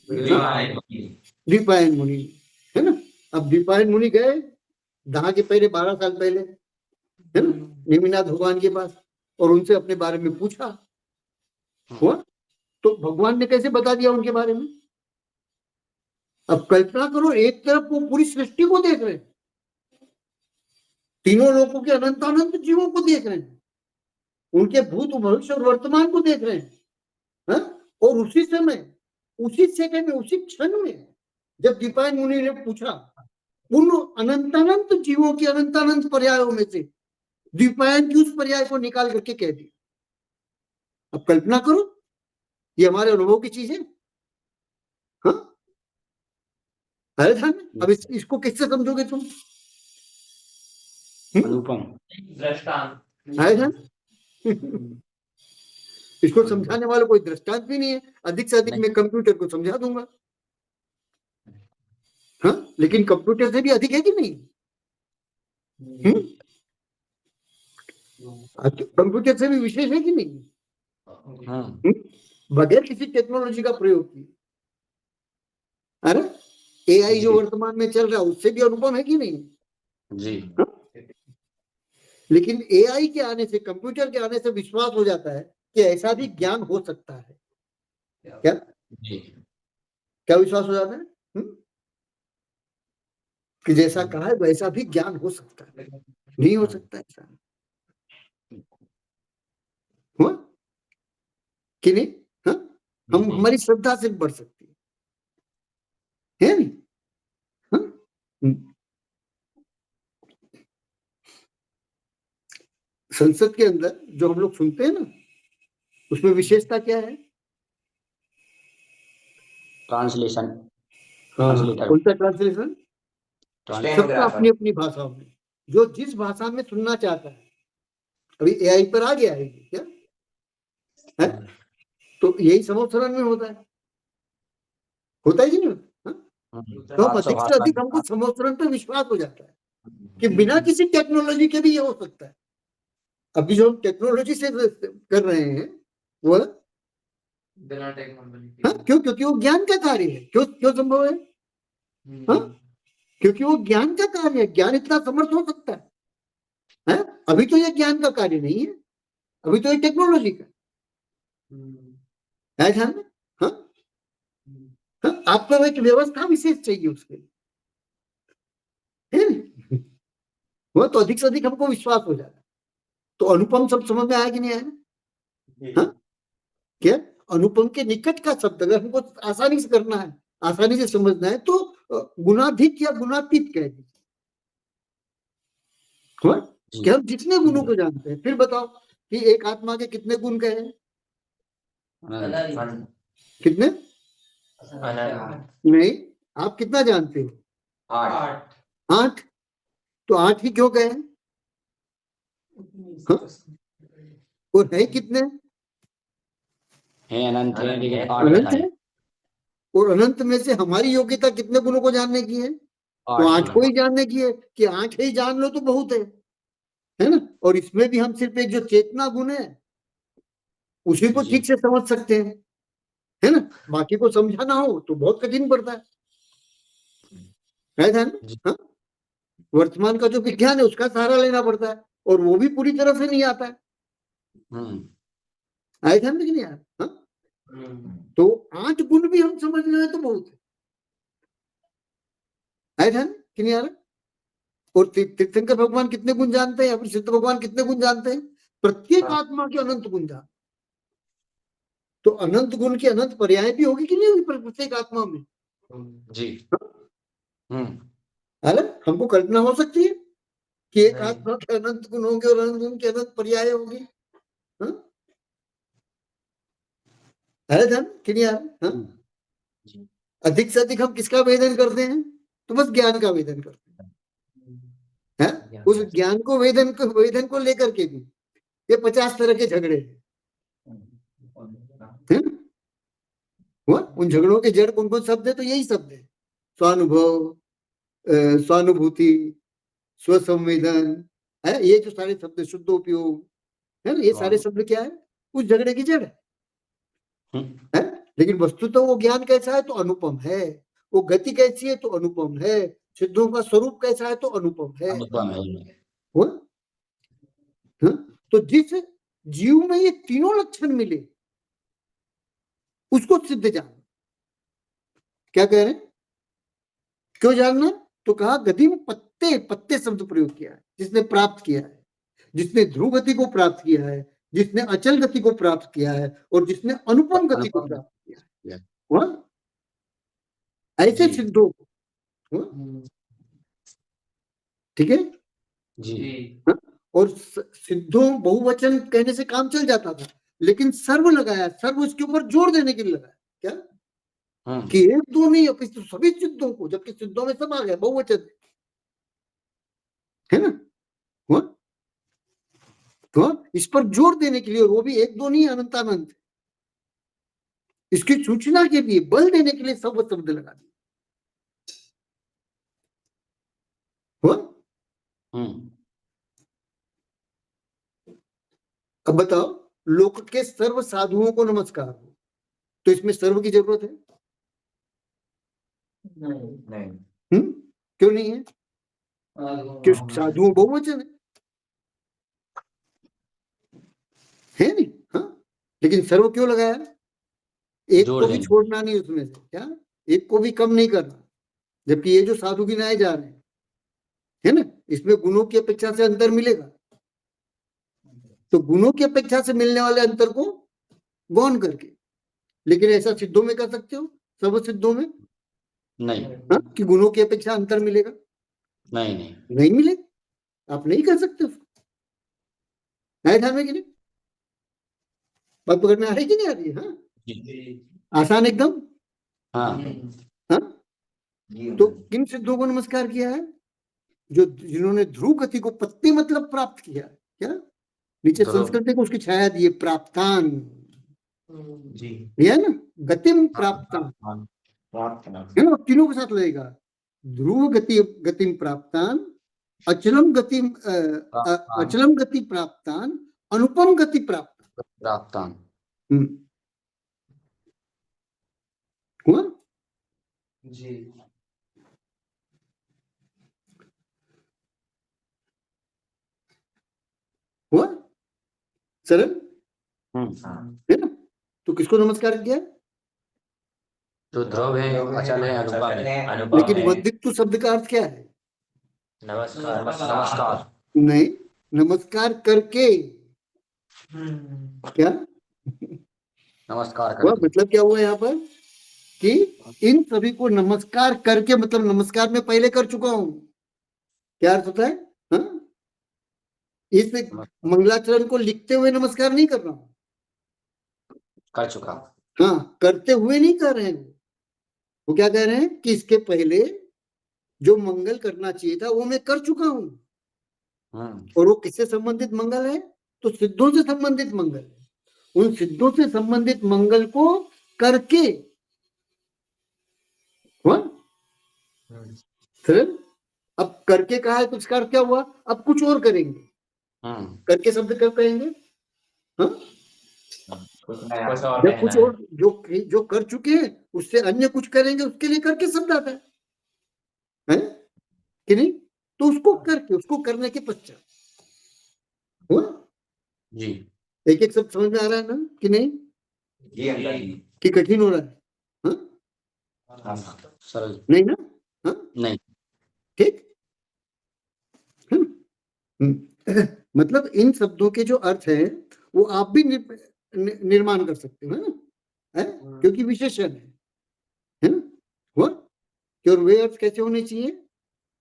द्विपायन मुनि, है ना? अब द्विपायन मुनि गए दाह के पहले 12 साल पहले, है ना, नेमिनाथ भगवान के पास, और उनसे अपने बारे में पूछा, हुआ? तो भगवान ने कैसे बता दिया उनके बारे में? अब कल्पना करो, एक तरफ वो पूरी सृष्टि को देख रहे हैं, तीनों लोगों के अनंत अनंत जीवों को देख रहे हैं, उनके भूत भविष्य और वर्तमान को देख रहे हैं, हा? और उसी समय, उसी सेकंड में, उसी क्षण में जब दीपायन मुनि ने पूछा, उन अनंत अनंत जीवों के अनंत अनंत पर्यायों में से दीपायन की उस पर्याय को निकाल करके कह दिया। अब कल्पना करो, ये हमारे अनुभव की चीज है, हाँ? ध्यान में, अब इसको किससे समझोगे तुम? अनुपम ध्यान इसको समझाने वाला कोई दृष्टांत भी नहीं है, अधिक से अधिक मैं कंप्यूटर को समझा दूंगा, हाँ? लेकिन कंप्यूटर से भी अधिक है कि नहीं? कंप्यूटर से भी विशेष है कि नहीं? बगैर किसी टेक्नोलॉजी का प्रयोग किए, अरे एआई जो वर्तमान में चल रहा है उससे भी अनुपम है कि नहीं? जी। हाँ? लेकिन एआई के आने से, कंप्यूटर के आने से विश्वास हो जाता है कि ऐसा भी ज्ञान हो सकता है। क्या जी। क्या विश्वास हो जाता है? कि जैसा कहा है वैसा भी ज्ञान हो सकता है, नहीं हो सकता ऐसा, हुआ कि नहीं? हाँ? हम, हमारी श्रद्धा से बढ़ सकती है नहीं? हाँ? संसद के अंदर जो हम लोग सुनते हैं ना, उसमें विशेषता क्या है? ट्रांसलेशन। कौन सा ट्रांसलेशन? सबका अपनी अपनी भाषा में, जो जिस भाषा में सुनना चाहता है। अभी एआई पर आ गया है क्या है? तो यही समोत्सरण में होता है कि नहीं होता? तो अधिक से अधिक हमको समोत्सरण पर विश्वास हो जाता है कि बिना किसी टेक्नोलॉजी के भी ये हो सकता है। अभी जो हम टेक्नोलॉजी से कर रहे हैं वो बिना टेक्नोलॉजी, क्यों? क्योंकि वो ज्ञान का कार्य है। क्यों संभव है? हाँ? क्योंकि वो ज्ञान का कार्य है। ज्ञान इतना समर्थ हो सकता है? अभी तो ये ज्ञान का कार्य नहीं है, अभी तो ये टेक्नोलॉजी का है ध्यान में। हाँ, आपको एक व्यवस्था विशेष चाहिए उसके लिए, है ना? वो तो अधिक से अधिक हमको विश्वास हो जाता है। तो अनुपम सब समझ में आया कि नहीं आया? हाँ, क्या अनुपम के निकट का शब्द अगर हमको आसानी से करना है, आसानी से समझना है, तो गुणाधिक या गुणातीत कह दीजिए। कि हम जितने गुणों को जानते हैं। फिर बताओ कि एक आत्मा के कितने गुण कहे? कितने? नहीं, आप कितना जानते हो? 8। तो 8 ही क्यों कहे? और है कितने? है अनंत है, लेकिन अनंत है। और अनंत में से हमारी योग्यता कितने गुणों को जानने की है? तो 8 को ही जानने की है कि 8 ही जान लो तो बहुत है ना? और इसमें भी हम सिर्फ एक जो चेतना गुण है उसी को ठीक से समझ सकते हैं, है ना? बाकी को समझाना हो तो बहुत कठिन पड़ता है ध्यान में? हाँ? वर्तमान का जो विज्ञान है उसका सहारा लेना पड़ता है, और वो भी पूरी तरह से नहीं आता है। आए ध्यान में कि नहीं आया? हाँ? तो 8 गुण भी हम समझ रहे हैं तो बहुत है। आए ध्यान कि नहीं आ रहा? और तीर्थंकर भगवान कितने गुण जानते हैं, या फिर सिद्ध भगवान कितने गुण जानते हैं? प्रत्येक आत्मा के अनंत गुण जानते। तो अनंत गुण की अनंत पर्याय भी होगी कि नहीं होगी प्रत्येक आत्मा में? जी। हमको कल्पना हो सकती है कि एक आत्मा के अनंत गुण होंगे और अनंत गुण के अनंत पर्याय होंगे? है धन कि नहीं यार? अधिक से अधिक हम किसका वेदन करते हैं? तो बस ज्ञान का वेदन करते हैं। उस ज्ञान को वेदन को लेकर के भी ये 50 तरह के झगड़े हैं। उन झगड़ों के जड़ कौन कौन शब्द है? तो यही शब्द है, स्वानुभव, स्वानुभूति, स्वसंवेदन, है ये जो सारे शब्द, शुद्ध उपयोग, है ना? ये सारे शब्द क्या है? उस झगड़े की जड़ है। लेकिन वस्तु तो वो ज्ञान कैसा है? तो अनुपम है। वो गति कैसी है? तो अनुपम है। सिद्धों का स्वरूप कैसा है? तो अनुपम है। तो जिस जीव में ये तीनों लक्षण मिले उसको सिद्ध जानना। क्या कह रहे हैं? क्यों जानना? तो कहा गति में पत्ते पत्ते शब्द प्रयोग किया है। जिसने प्राप्त किया है, जिसने ध्रुव गति को प्राप्त किया है, जिसने अचल गति को प्राप्त किया है, और जिसने अनुपम गति को प्राप्त किया है, ऐसे सिद्धों। ठीक है जी। और सिद्धों बहुवचन कहने से काम चल जाता था, लेकिन सर्व लगाया, सर्व उसके ऊपर जोर देने के लिए लगाया। क्या कि एक दो नहीं, तो सभी सिद्धों को, जबकि सिद्धों में सब आ गया बहुवचन, है ना? तो इस पर जोर देने के लिए, वो भी एक दो नहीं, अनंतानंत, इसकी सूचना के लिए, बल देने के लिए सब शब्द लगा दिए। अब बताओ, लोक के सर्व साधुओं को नमस्कार हो, तो इसमें सर्व की जरूरत है? नहीं। क्यों नहीं है? क्यों? साधुओं बहुवचन है नहीं? हाँ, लेकिन सर्व क्यों लगाया? एक को भी छोड़ना नहीं उसमें से, क्या एक को भी कम नहीं करना, जबकि ये जो साधु गिनाए जा रहे हैं, है ना, इसमें गुणों की अपेक्षा से अंतर मिलेगा। तो गुणों की अपेक्षा से मिलने वाले अंतर को गौण करके, लेकिन ऐसा सिद्धों में कर सकते हो? सर्व सिद्धों में नहीं। हाँ, कि गुणों की अपेक्षा अंतर मिलेगा? नहीं मिलेगा, आप नहीं कर सकते उसको। ध्यान में कि नहीं? बात पकड़ में आ रही कि नहीं आ रही? हाँ, आसान एकदम। हाँ, तो किन सिद्धों को नमस्कार किया है? जो जिन्होंने ध्रुव गति को, पत्ती मतलब प्राप्त किया। क्या नीचे संस्कृत को उसकी छाया दी है, प्राप्तान जी, है ना? गतिम प्राप्तान, है ना? तीनों के साथ लगेगा, ध्रुव गतिम प्राप्तान, अचलम गति प्राप्तान, अनुपम गति प्राप्तान। हुआ जी। सरल हम्म। है ना। तो किसको नमस्कार किया? जो ध्रुव है, अचल है, अनुपम लेकिन है। वंदित्व शब्द का अर्थ क्या है? नमस्कार, नमस्कार। नहीं, नमस्कार करके। क्या नमस्कार हुआ? करके। मतलब क्या हुआ यहाँ पर कि इन सभी को नमस्कार करके, मतलब नमस्कार मैं पहले कर चुका हूं। क्या अर्थ होता है? हाँ? इस मंगलाचरण को लिखते हुए नमस्कार नहीं कर रहा हूं। कर चुका। हाँ, करते हुए नहीं कर रहे हैं। वो क्या कह रहे हैं कि इसके पहले जो मंगल करना चाहिए था वो मैं कर चुका हूं। और वो किससे संबंधित मंगल है? तो सिद्धों से संबंधित मंगल है। उन सिद्धों से संबंधित मंगल को करके हुआ सरल। अब करके कहा है तो इसका अर्थ क्या हुआ? अब कुछ और करेंगे। करके शब्द कब कहेंगे? हाँ? जब कुछ और जो कर चुके हैं उससे अन्य कुछ करेंगे, उसके लिए करके शब्द आता है कि नहीं? तो उसको करके, उसको करने के पश्चात हुआ जी। एक एक शब्द समझ में आ रहा है ना कि नहीं? जी। कि कठिन हो रहा है? हाँ? सरल नहीं ना? हाँ, नहीं। ठीक है ना? मतलब इन शब्दों के जो अर्थ है वो आप भी निर्माण कर सकते हो, है ना? क्योंकि विशेषण है ना? हुआ कि और वे अर्थ कैसे होने चाहिए?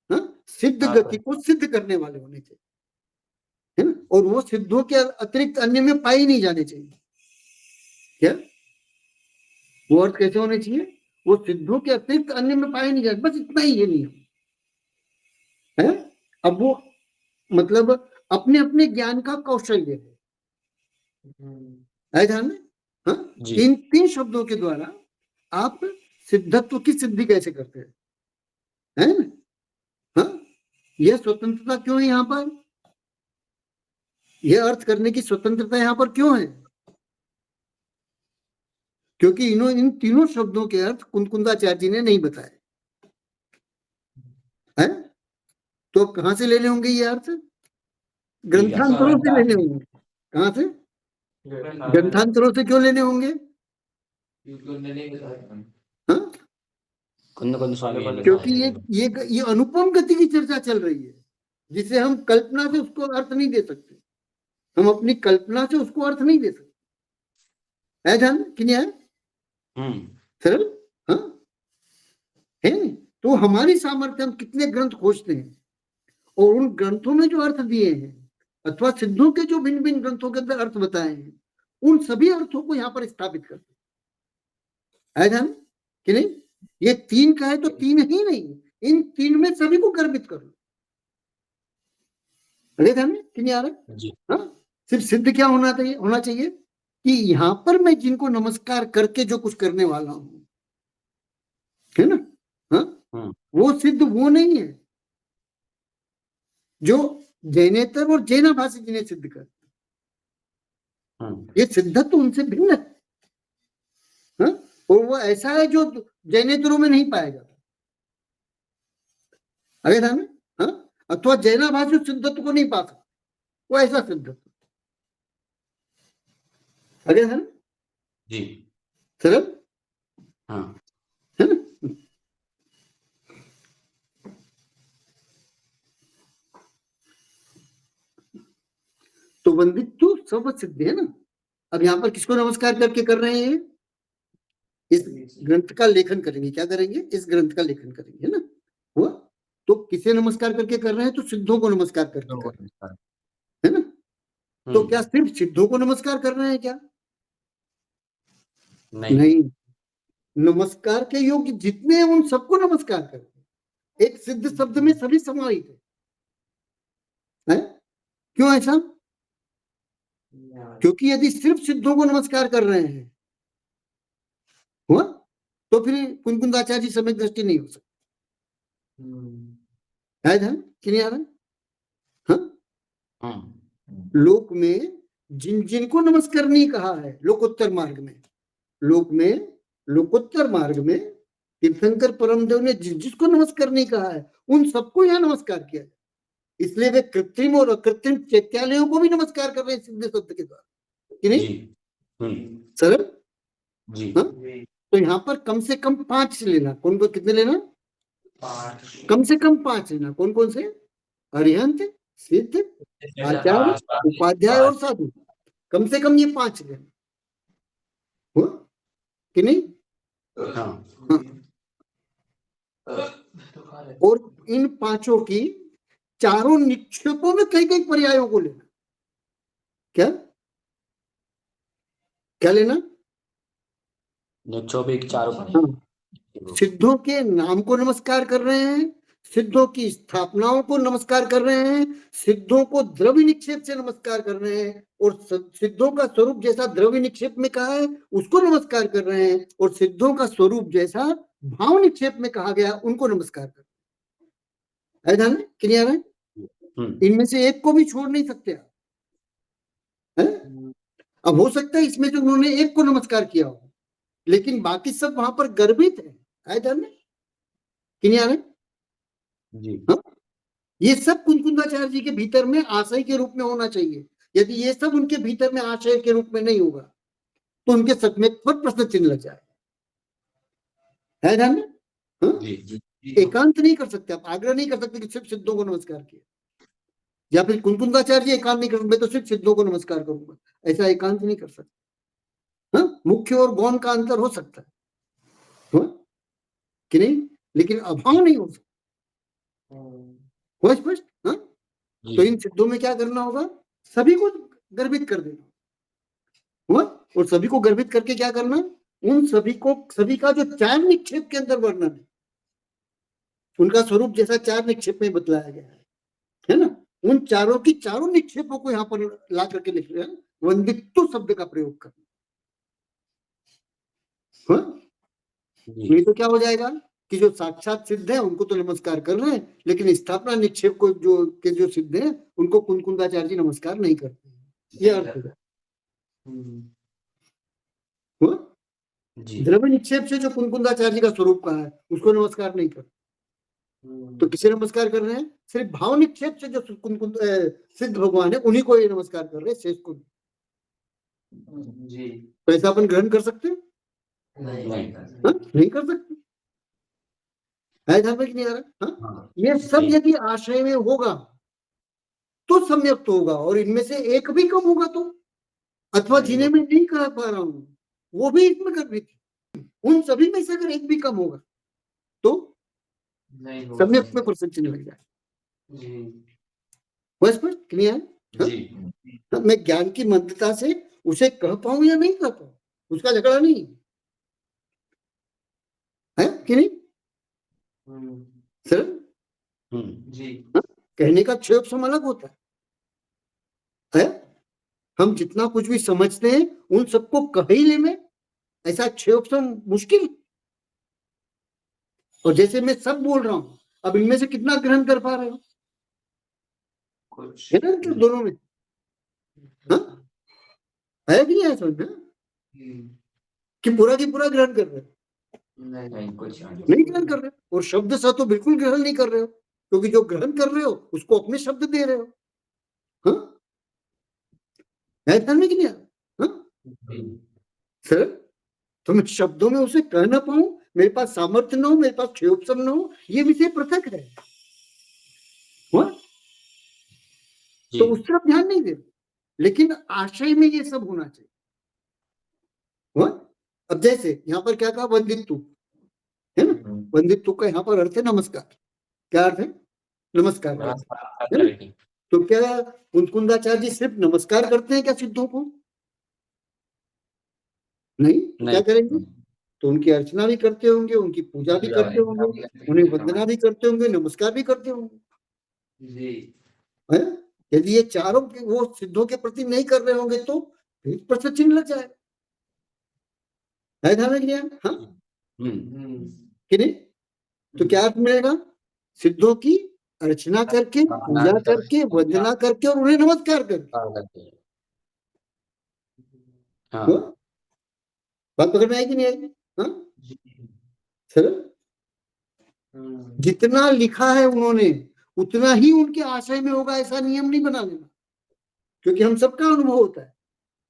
हाँ? सिद्ध गति को सिद्ध करने वाले होने चाहिए, है ना? और वो सिद्धों के अतिरिक्त अन्य में पाए नहीं जाने चाहिए। क्या वो अर्थ कैसे होने चाहिए? वो सिद्धों के अतिरिक्त अन्य में पाए नहीं जाते, बस इतना ही है नियम है। अब वो मतलब अपने अपने ज्ञान का कौशल्य है ध्यान में। हाँ? जी। इन तीन शब्दों के द्वारा आप सिद्धत्व की सिद्धि कैसे करते हैं, है ना? हाँ? यह स्वतंत्रता क्यों है यहाँ पर? यह अर्थ करने की स्वतंत्रता यहाँ पर क्यों है? क्योंकि इन तीनों शब्दों के अर्थ कुंदाचार्य जी ने नहीं बताए है। तो कहां से लेने होंगे ये अर्थ? ग्रंथांतरों से लेने होंगे। कहां से? ग्रंथांतरों से क्यों लेने होंगे? हाँ? क्योंकि ये अनुपम गति की चर्चा चल रही है जिसे हम कल्पना से उसको अर्थ नहीं दे सकते। हम अपनी कल्पना से उसको अर्थ नहीं दे सकते। है ध्यान कि नहीं है? सरल। हाँ? है तो हमारी सामर्थ्य, हम कितने ग्रंथ खोजते हैं और उन ग्रंथों में जो अर्थ दिए हैं अथवा सिद्धों के जो भिन्न भिन्न ग्रंथों के अंदर अर्थ बताए हैं उन सभी अर्थों को यहाँ पर स्थापित करते हैं। है ध्यान कि नहीं? ये तीन का है तो तीन ही नहीं, इन तीन में सभी को गर्भित करो। अरे ध्यान में कि नहीं आ रहा? जी। हाँ? सिर्फ सिद्ध क्या होना चाहिए कि यहाँ पर मैं जिनको नमस्कार करके जो कुछ करने वाला हूं, है ना? हाँ? वो सिद्ध वो नहीं है जो जैनेतर और जैना भाषी जिन्हें सिद्ध कर, ये सिद्धत्व तो उनसे भिन्न है। हाँ? और वो ऐसा है जो जैनेतरों में नहीं पाया जाता। अरे ध्यान में? हाँ? अथवा जैना भाषी सिद्धत्व को नहीं पा सकते, वो ऐसा सिद्धत्व। अरे ध्यान जी। सरल। हाँ। है ना? तो वंदित्व सर्व सिद्ध है ना। अब यहाँ पर किसको नमस्कार करके कर रहे हैं? इस ग्रंथ का लेखन करेंगे। क्या करेंगे? इस ग्रंथ का लेखन करेंगे, है ना? हुआ? तो किसे नमस्कार करके कर रहे हैं? तो सिद्धों को नमस्कार करके कर रहे हैं, है ना? तो क्या सिर्फ सिद्धों को नमस्कार कर रहे हैं क्या? नहीं, नमस्कार के योग्य जितने हैं उन सबको नमस्कार करते हैं। एक सिद्ध शब्द में सभी समाहित है। क्यों ऐसा? क्योंकि यदि सिर्फ सिद्धों को नमस्कार कर रहे हैं हुआ तो फिर कुंदाचार्य जी सम्यक दृष्टि नहीं हो सकती। है ध्यान कि नहीं आ रहा? हाँ? लोक में जिनको नमस्कार नहीं कहा है लोकोत्तर मार्ग में, लोकोत्तर मार्ग में तीर्थंकर परमदेव ने जिसको नमस्कार नहीं कहा है उन सबको यहाँ नमस्कार किया। इसलिए वे कृत्रिम और अकृत्रिम चैत्यालयों को भी नमस्कार कर रहे हैं सिद्ध शब्द के द्वारा। कि नहीं? जी। सरल। जी। हाँ? तो यहाँ पर कम से कम 5 लेना। कौन को कितने लेना? कम से कम 5 लेना। कौन कौन से? अरिहंत, सिद्ध, आचार्य, उपाध्याय और साधु। कम से कम ये 5 लेना। हुआ कि नहीं? हाँ। हाँ। और इन 5 की चारों निक्षेपों में कई कई पर्यायों को लेना। क्या क्या लेना? निक्षोभिक चारों पर्याय। हाँ। सिद्धों के नाम को नमस्कार कर रहे हैं, सिद्धों की स्थापनाओं को नमस्कार कर रहे हैं, सिद्धों को द्रव्य निक्षेप से नमस्कार कर रहे हैं, और सिद्धों का स्वरूप जैसा द्रव्य निक्षेप में कहा है उसको नमस्कार कर रहे हैं, और सिद्धों का स्वरूप जैसा भाव निक्षेप में कहा गया उनको नमस्कार कर रहे हैं। ध्यान में क्लियर है? इनमें से एक को भी छोड़ नहीं सकते आप। है? अब हो सकता है इसमें जो उन्होंने एक को नमस्कार किया हो, लेकिन बाकी सब वहां पर गर्भित है। ध्यान में क्लियर है? जी। हाँ? ये सब कुंकुंदाचार्य जी के भीतर में आशय के रूप में होना चाहिए। यदि ये सब उनके भीतर में आशय के रूप में नहीं होगा तो उनके सत्य पर प्रश्न चिन्ह लग जाए। है ध्यान में? हाँ? जी। एकांत नहीं कर सकते आप, आग्रह नहीं कर सकते कि सिर्फ सिद्धों को नमस्कार किया, या फिर कुंकुंदाचार्य जी एकांत नहीं कर सकते, मैं तो सिर्फ सिद्धों को नमस्कार करूंगा, ऐसा एकांत नहीं कर सकते। हाँ? मुख्य और गौण का अंतर हो सकता है। हाँ? कि नहीं? लेकिन अभाव नहीं हो सकता। हुआ स्पष्ट? हाँ? तो इन सिद्धों में क्या करना होगा? सभी को गर्भित कर देना। हुआ? और सभी को गर्भित करके क्या करना? उन सभी को, सभी का जो 4 निक्षेप के अंदर वर्णन है, उनका स्वरूप जैसा 4 निक्षेप में बतलाया गया है ना, उन चारों की चारों निक्षेपों को यहाँ पर ला करके लिख रहे हैं, वंदित्व शब्द का प्रयोग करना। हाँ? नहीं तो क्या हो जाएगा कि जो साक्षात सिद्ध है उनको तो नमस्कार कर रहे हैं, लेकिन स्थापना निक्षेप को जो सिद्ध है उनको कुंकुंदाचार्य जी नमस्कार नहीं करते। ये अर्थ है। हुआ? द्रव्य निक्षेप से जो कुंकुंदाचार्य का स्वरूप कहा है उसको नमस्कार नहीं करते, तो किसे नमस्कार कर रहे हैं? सिर्फ भाव निक्षेप से जो कुंकुंद सिद्ध भगवान है उन्हीं को ये नमस्कार कर रहे हैं, शेष को जी। तो ऐसा अपन ग्रहण कर सकते हैं? नहीं कर सकते। है ध्यान में कि नहीं आ रहा? हाँ? ये सब यदि आशय में होगा तो सम्यक तो होगा, और इनमें से एक भी कम होगा तो, अथवा जिन्हें मैं नहीं कह पा रहा हूं वो भी इसमें गर्भित है, उन सभी में से अगर एक भी कम होगा तो सम्यक में प्रसन्न चिन्ह लग जाए। बस क्लियर? मैं ज्ञान की मंदता से उसे कह पाऊं या नहीं कह पाऊं उसका झगड़ा नहीं है कि नहीं? सर जी। कहने का क्षेत्र अलग होता है? हम जितना कुछ भी समझते हैं उन सबको कह ही ले में, ऐसा क्षेत्र मुश्किल। और जैसे मैं सब बोल रहा हूं, अब इनमें से कितना ग्रहण कर पा रहे हो? कुछ है ना तो दोनों में। हाँ? है कि नहीं? समझ कि पूरा की पूरा ग्रहण कर रहे हो? नहीं ग्रहण कर रहे हो, और शब्द सा तो बिल्कुल ग्रहण नहीं कर रहे हो, क्योंकि जो ग्रहण कर रहे हो उसको अपने शब्द दे रहे हो। हाँ? है ध्यान में कि नहीं? हाँ? सर तो मैं शब्दों में उसे कह ना पाऊं, मेरे पास सामर्थ्य न हो, मेरे पास क्षेयोपम न हो, ये विषय पृथक है। हुआ? तो उस तरफ ध्यान नहीं दे, लेकिन आशय में ये सब होना चाहिए। हुआ? अब जैसे यहाँ पर क्या कहा? वंदित्व है ना, वंदित्व का यहाँ पर अर्थ है नमस्कार। क्या अर्थ है? नमस्कार। तो क्या कुंकुंदाचार्य जी सिर्फ नमस्कार करते हैं क्या सिद्धों को? नहीं, क्या करेंगे? तो उनकी अर्चना भी करते होंगे, उनकी पूजा भी करते होंगे, उन्हें वंदना भी करते होंगे, नमस्कार भी करते होंगे जी। है? यदि ये चारों वो सिद्धों के प्रति नहीं कर रहे होंगे तो फिर प्रश्न चिन्ह लग जाए। है ध्यान में? हाँ कि नहीं? तो क्या अर्थ मिलेगा? सिद्धों की अर्चना करके, पूजा करके, वंदना करके और उन्हें नमस्कार करके। बात पकड़ में आएगी नहीं आएगी? हाँ? सर जितना लिखा है उन्होंने उतना ही उनके आशय में होगा ऐसा नियम नहीं बना लेना, क्योंकि हम सबका अनुभव होता है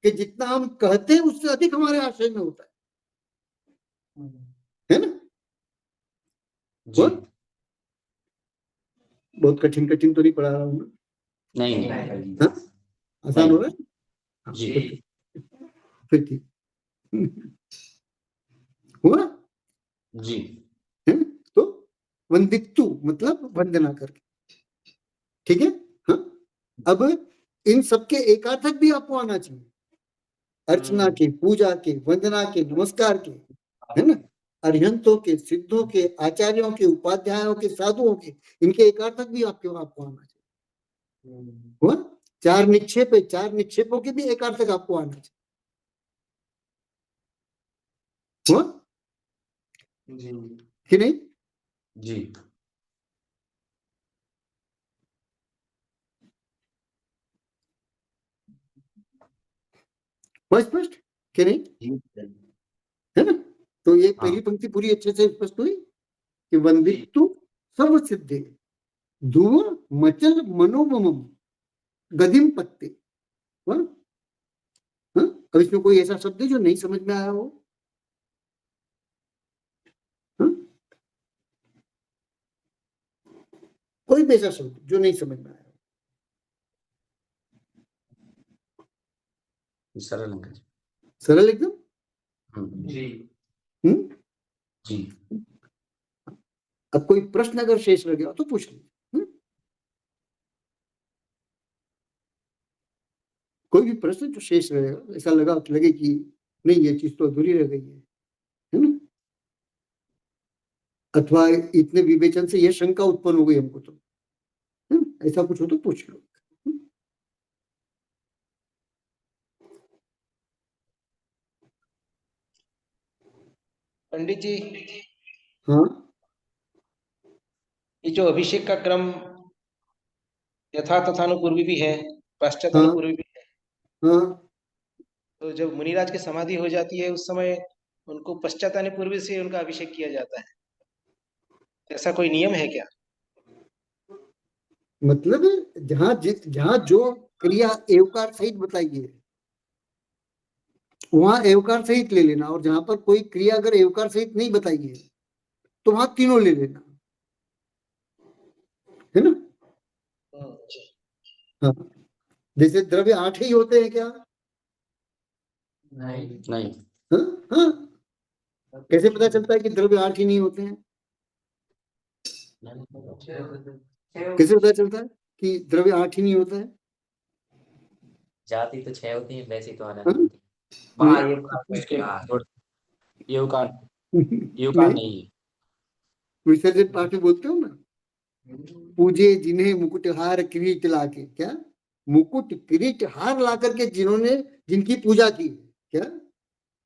कि जितना हम कहते हैं उससे अधिक हमारे आशय में होता है ना? जी बहुत बहुत कठिन कठिन तो नहीं पढ़ा रहा हूँ ना? नहीं हाँ? आसान हो रहा है? हाँ, जी। फिर ठीक हुआ जी है? तो वंदित्तु मतलब वंदना करके, ठीक है? हाँ, अब इन सबके एकार्थक भी आपको आना चाहिए, अर्चना के, पूजा के, वंदना के, नमस्कार के, है ना? अरिहंतों के, सिद्धों के, आचार्यों के, उपाध्यायों के, साधुओं के, इनके एकार्थक भी आपको आना चाहिए। हुआ? चार निक्षेप है, चार निक्षेपों के भी एकार्थक आपको आना चाहिए। हुआ कि नहीं? जी बहुत स्पष्ट कि नहीं? है ना? तो ये पहली पंक्ति पूरी अच्छे से स्पष्ट हुई कि वंदित्तु सर्व सिद्धे ध्रुव मचल मनोमम गदिम पत्ते। हाँ? अब इसमें कोई ऐसा शब्द है जो नहीं समझ में आया हो? हाँ? कोई भी ऐसा शब्द जो नहीं समझ में आया? सरल अंग्रेजी। सरल एकदम। जी जी अब कोई प्रश्न अगर शेष रह गया तो पूछ लीजिए। कोई भी प्रश्न जो शेष रहेगा, ऐसा लगे कि नहीं ये चीज तो अधूरी रह गई है ना? अथवा इतने विवेचन से यह शंका उत्पन्न हो गई हमको, तो ऐसा कुछ हो तो पूछ लो। पंडित जी, हाँ ये जो अभिषेक का क्रम यथा तथानुपूर्वी भी है, हाँ पश्चातानुपूर्वी भी है, हाँ तो जब मुनिराज की समाधि हो जाती है उस समय उनको पश्चातानुपूर्वी से उनका अभिषेक किया जाता है, ऐसा कोई नियम है क्या? मतलब जहां जो क्रिया एवकार सहित बताई है वहां एवकार सहित ले लेना, और जहां पर कोई क्रिया अगर एवकार सहित नहीं बताई है तो वहां तीनों ले लेना, है ना? जी। हाँ, जैसे द्रव्य 8 ही होते हैं क्या? नहीं हाँ हाँ, कैसे पता चलता है कि द्रव्य 8 ही नहीं होते हैं? कैसे पता चलता है कि द्रव्य 8 ही नहीं होता है? जाति तो 6 होती है, वैसे तो हाँ? युवकार नहीं, नहीं है। विसर्जन पाठ में बोलते हो ना, पूजे जिन्हें मुकुट हार किरीट लाके, क्या मुकुट किरीट हार ला करके जिन्होंने जिनकी पूजा की, क्या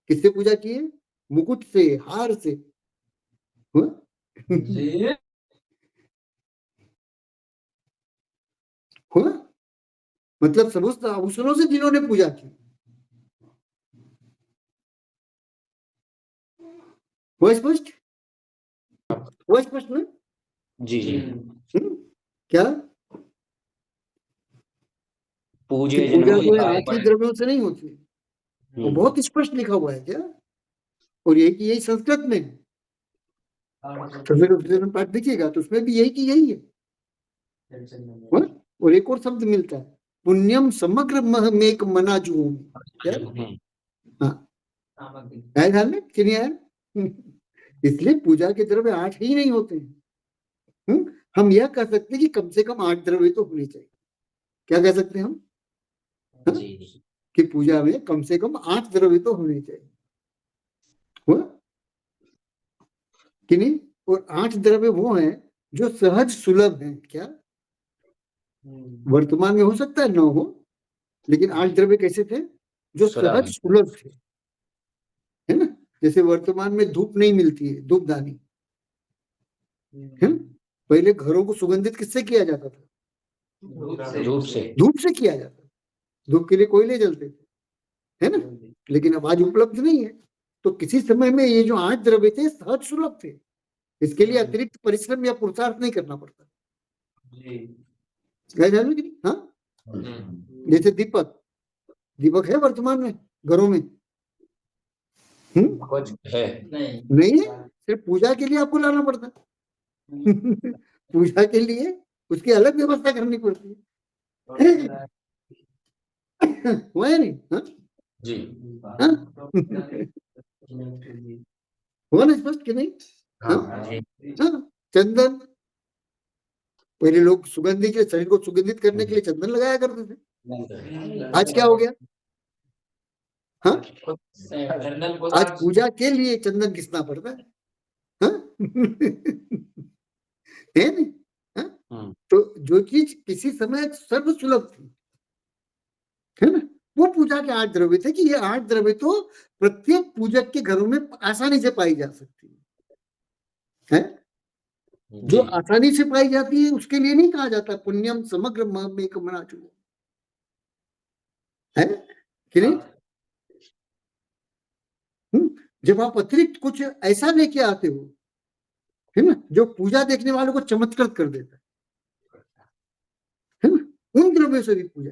किससे पूजा की है? मुकुट से, हार से। हुआ? हुआ? मतलब समस्त आभूषणों से जिन्होंने पूजा की, वो स्पष्ट, वो स्पष्ट ना? जी जी क्या पूजे कि पूजा जिन्होंने जो है 8 ही द्रव्यों से नहीं होती, वो बहुत स्पष्ट लिखा हुआ है क्या? और यही संस्कृत में है। संस्कृत पाठ देखिएगा तो उसमें भी यही है। हाँ? और एक और शब्द मिलता है, पुण्यम समग्र मेक मनाजू। क्या? हाँ, आया ध्यान में कि नहीं आया? इसलिए पूजा के द्रव्य 8 ही नहीं होते हैं। हम यह कह सकते हैं कि कम से कम 8 द्रव्य तो होने चाहिए। क्या कह सकते हैं हम? हाँ? कि पूजा में कम से कम 8 द्रव्य तो होने चाहिए। हुआ कि नहीं? और 8 द्रव्य वो हैं जो सहज सुलभ हैं। क्या वर्तमान में हो सकता है न हो, लेकिन 8 द्रव्य कैसे थे? जो सहज सुलभ थे, है ना? जैसे वर्तमान में धूप नहीं मिलती है, धूपदानी, है ना? पहले घरों को सुगंधित किससे किया जाता था? धूप से किया जाता था। धूप के लिए कोयले जलते थे, है ना? लेकिन अब आज उपलब्ध नहीं है। तो किसी समय में ये जो 8 द्रव्य थे सहज सुलभ थे, इसके लिए अतिरिक्त परिश्रम या पुरुषार्थ नहीं करना पड़ता। हाँ, जैसे दीपक, दीपक है वर्तमान में घरों में? कुछ है। नहीं नहीं है, सिर्फ पूजा के लिए आपको लाना पड़ता है। पूजा के लिए उसकी अलग व्यवस्था करनी पड़ती है। हुआ है नहीं? हाँ? जी हाँ? हुआ ना स्पष्ट कि नहीं? हाँ जी हाँ, चंदन, पहले लोग सुगंधी के शरीर को सुगंधित करने के लिए चंदन लगाया करते थे, आज क्या हो गया? हाँ, आज पूजा के लिए चंदन घिसना पड़ता है। हाँ? है नहीं? हाँ? तो जो चीज किसी समय सर्व सुलभ थी, है ना, वो पूजा के 8 द्रव्य थे कि ये 8 द्रव्य तो प्रत्येक पूजक के घरों में आसानी से पाई जा सकती है। जो आसानी से पाई जाती है उसके लिए नहीं कहा जाता पुण्यम समग्र मना चुको, है कि नहीं? जब आप अतिरिक्त कुछ ऐसा लेके आते हो, है ना, जो पूजा देखने वालों को चमत्कृत कर देता है ना, उन द्रव्यों से भी पूजा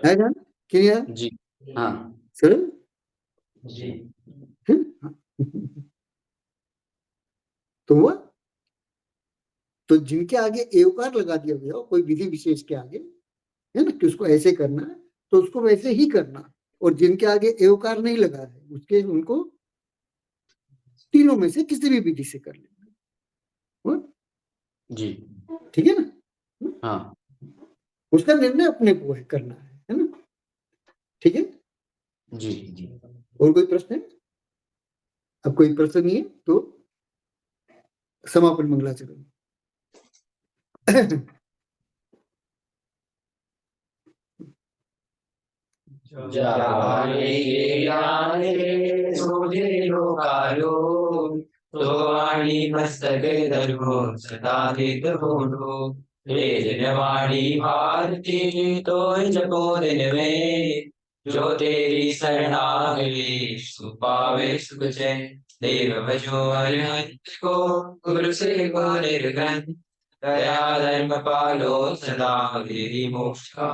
है ना, क्या जी हाँ सरल जी तो वो तो जिनके आगे एवकार लगा दिया गया हो कोई विधि विशेष के आगे, है ना, कि उसको ऐसे करना है तो उसको वैसे ही करना, और जिनके आगे एवकार नहीं लगा है उसके उनको तीनों में से किसी भी विधि से कर लेना। जी ठीक है ना? हाँ उसका निर्णय अपने को है करना है ना? ठीक है जी और कोई प्रश्न है? अब कोई प्रश्न नहीं है तो समापन मंगलाचरण। मस्तके धर्मो सदादित होनो वेदनवाणी भारती तो जपो दिन में जो तेरी शरणागति सुपावे सुख चैन देव भजो अरिहंत को गुरु से को निर्गन दया धर्म पालो सदा विधि मोक्ष का